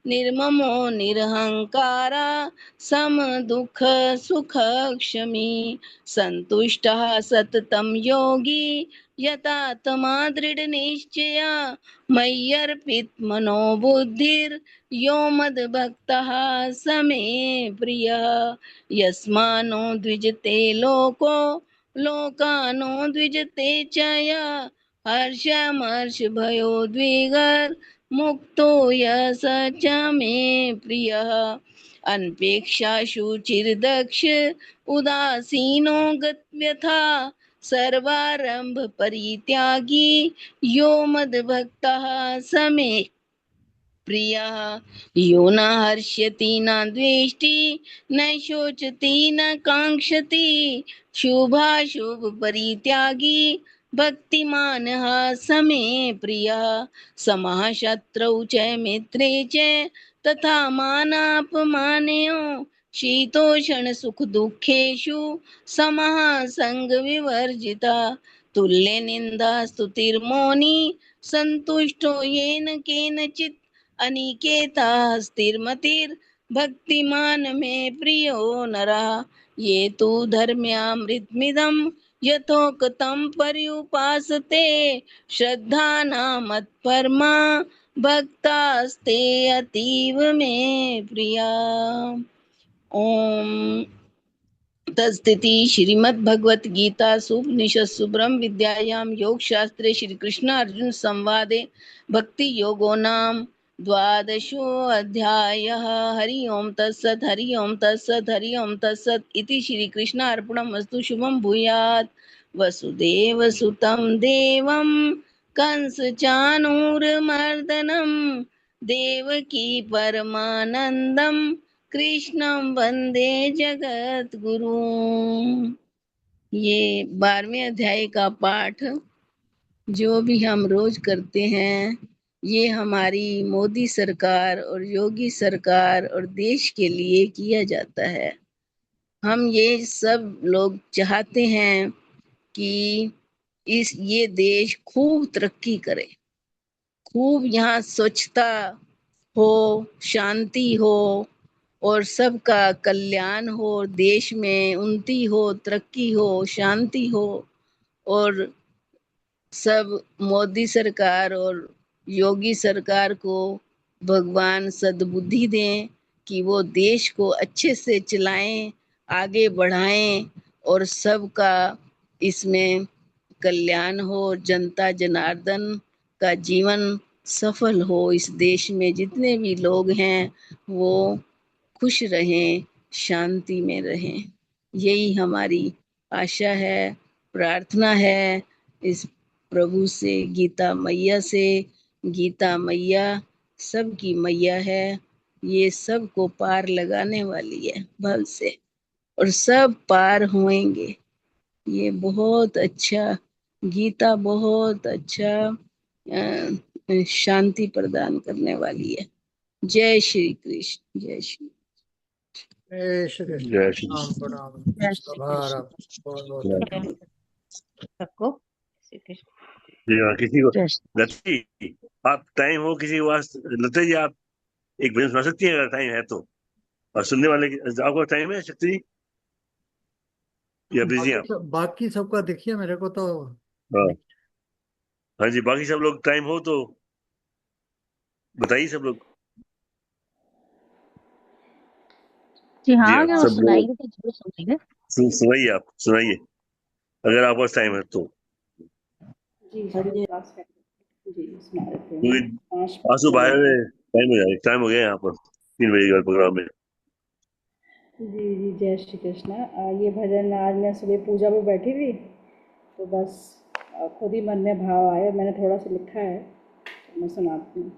निर्ममो निरहङ्कारा समदुःख सुख क्षमी सन्तुष्टः सततं योगी यतात्मा दृढनिश्चया मय्यर्पित मनो बुद्धिर्यो मद्भक्तः स मे प्रियः। यस्मानो द्विजते लोको लोकानो द्विजते च यः हर्षमर्षभयोद्विग्नः मुक्तो यः स च मे प्रियः। अनपेक्षा शुचिर्दक्ष उदासीनो गतव्यथा सर्वारंभ परित्यागी यो मद्भक्तः स मे प्रियः। यो न हर्ष्यति न द्वेष्टि न शोचति न काङ्क्षति शुभाशुभ परित्यागी भक्तिमानः स मे प्रियः। समः शत्रौ च मित्रे च तथा मानापमानयोः शीतोषण सुख दुःखेषु समः संग विवर्जितः तुल्य निंदा स्तुतिर्मौनी संतुष्टो येन केनचित् अनिकेता स्थिरमतिर् भक्तिमान में प्रियो नरः ये तु धर्म्यामृतमिदं यथोक्तं पर्युपासते श्रद्धाना मत्परमा भक्तास्ते अतीव मे प्रिया। ओम तत्स्थिति श्रीमद्भगवत गीता उपनिषत्सु ब्रह्म विद्यायां योग शास्त्रे श्री कृष्ण अर्जुन संवादे भक्ति योगो नाम द्वादशो अध्यायः। हरि ओम तत्सत् हरि ओम तत्सत् हरि ओम तत्सत् इति श्री कृष्ण अर्पणमस्तु। शुभं भूयात्। वसुदेव सुतं देवं कंस चाणूरमर्दनं देवकी परमानंदं कृष्णं वंदे जगत गुरु। ये 12वें अध्याय का पाठ जो भी हम रोज करते हैं, ये हमारी मोदी सरकार और योगी सरकार और देश के लिए किया जाता है। हम ये सब लोग चाहते हैं कि ये देश खूब तरक्की करे, खूब यहाँ स्वच्छता हो, शांति हो और सबका कल्याण हो, देश में उन्नति हो, तरक्की हो, शांति हो और सब मोदी सरकार और योगी सरकार को भगवान सद्बुद्धि दें कि वो देश को अच्छे से चलाएं, आगे बढ़ाएं और सबका इसमें कल्याण हो, जनता जनार्दन का जीवन सफल हो। इस देश में जितने भी लोग हैं वो खुश रहें, शांति में रहें। यही हमारी आशा है, प्रार्थना है इस प्रभु से, गीता मैया से। गीता मैया सबकी मैया है, ये सबको पार लगाने वाली है भव से और सब पार होएंगे। ये बहुत अच्छा गीता, बहुत अच्छा शांति प्रदान करने वाली है। जय श्री कृष्ण। जय श्री जय श्री कृष्ण। जय श्री प्रणाम कृष्ण। प्रणाम। जय श्री आभार कृष्ण। आप बहुत बहुत जय धन्यवाद। सबको श्री कृष्ण। जी हाँ, किसी को जय श्री लती आप टाइम हो किसी के पास, लता जी आप एक भजन सुना सकती हैं अगर टाइम है तो। और सुनने वाले आपको टाइम है शक्ति या बिजी आप? बाकी सबका देखिए, मेरे को तो हाँ हाँ जी, बाकी सब लोग टाइम हो तो बताइए सब लोग। जी जी हाँ, हाँ, अगर वो सब लोग सुनाएंगे तो जरूर सुनेंगे। सुनाइए, आप सुनाइए अगर आपके पास टाइम है तो। जी हाँ चलो जी। क्लास में जी सुना देते हैं। क्योंकि 5 आंसू मिनट बाहर लगेंगे। में टाइम हो गया यहाँ पर 3 बजे का प्रोग्राम में। जी जी जय श्री कृष्ण। ये भजन आज मैं सुबह पूजा में बैठी थी तो बस खुद ही मन में भाव आया, मैंने थोड़ा सा लिखा है तो मैं सुनाती हूँ।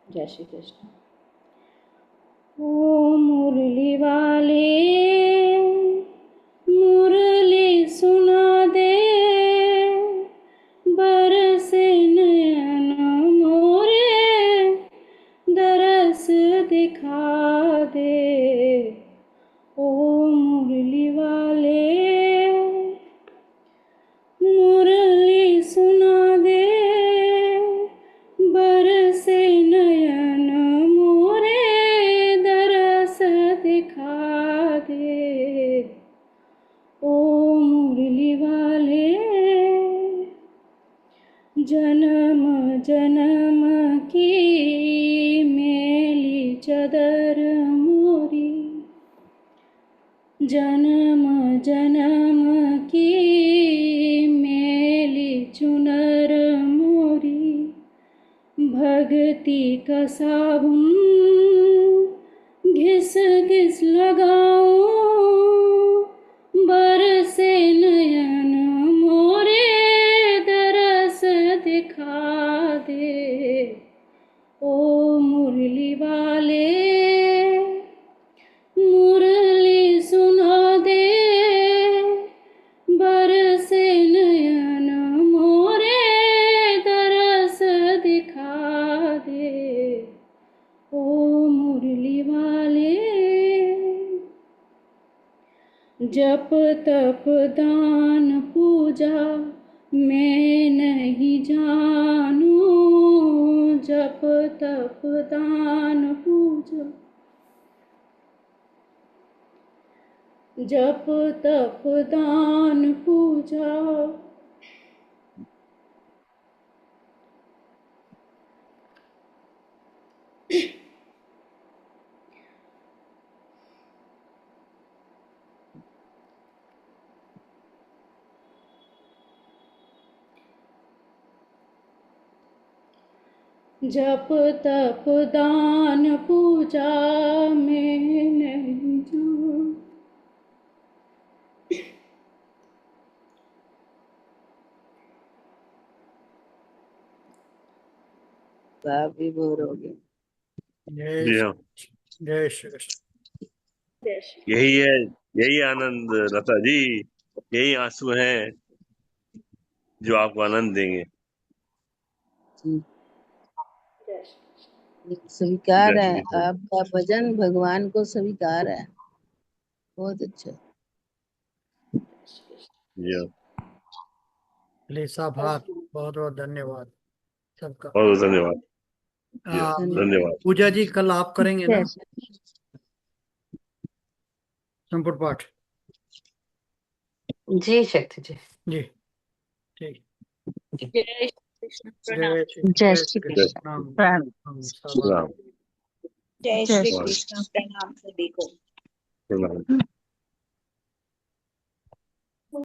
जय श्री कृष्ण। ओ मुरली वाले मुरली सुना दे, बरसे नयन मोरे दरस दिखा दे। ओ मुरली वाले मुरली सुना दे, बरसे नयन मोरे दरस दिखा दे। ओ मुरली वाले जन्म जन्म की मेली चदर मोरी, जन्म जन्म की मेली चुनर मोरी, भक्ति का साबुन घिस घिस लगाओ, बरसे नयन मोरे दरस दिखा दे। ओ मुरली वाले मुरली सुना दे, बरसे नयन मोरे दरस दिखा दे। ओ मुरली वाले जप तप दान पूजा मैं नहीं जानू, जप तप दान पूजा, जप तप दान पूजा, जप तप दान पूजा मैं नहीं जानू। आप भी बोर हो गए। जी हाँ, जय श्री कृष्ण। यही है, यही आनंद लता जी, यही आंसू हैं जो आपको आनंद देंगे। स्वीकार जय है, श्री कृष्ण। आपका भजन भगवान को स्वीकार है। बहुत अच्छा। जी हाँ, लिसा भाग, बहुत बहुत धन्यवाद सबका। बहुत बहुत धन्यवाद। जी हाँ, धन्यवाद। पूजा जी कल आप करेंगे ना जय संपुट पाठ? जी शक्ति जी। जी ठीक। जय श्री कृष्ण, प्रणाम। जय श्री कृष्ण। प्रणाम। प्रणाम। सब प्रणाम जय जय श्री श्री कृष्ण। प्रणाम सभी को। प्रणाम।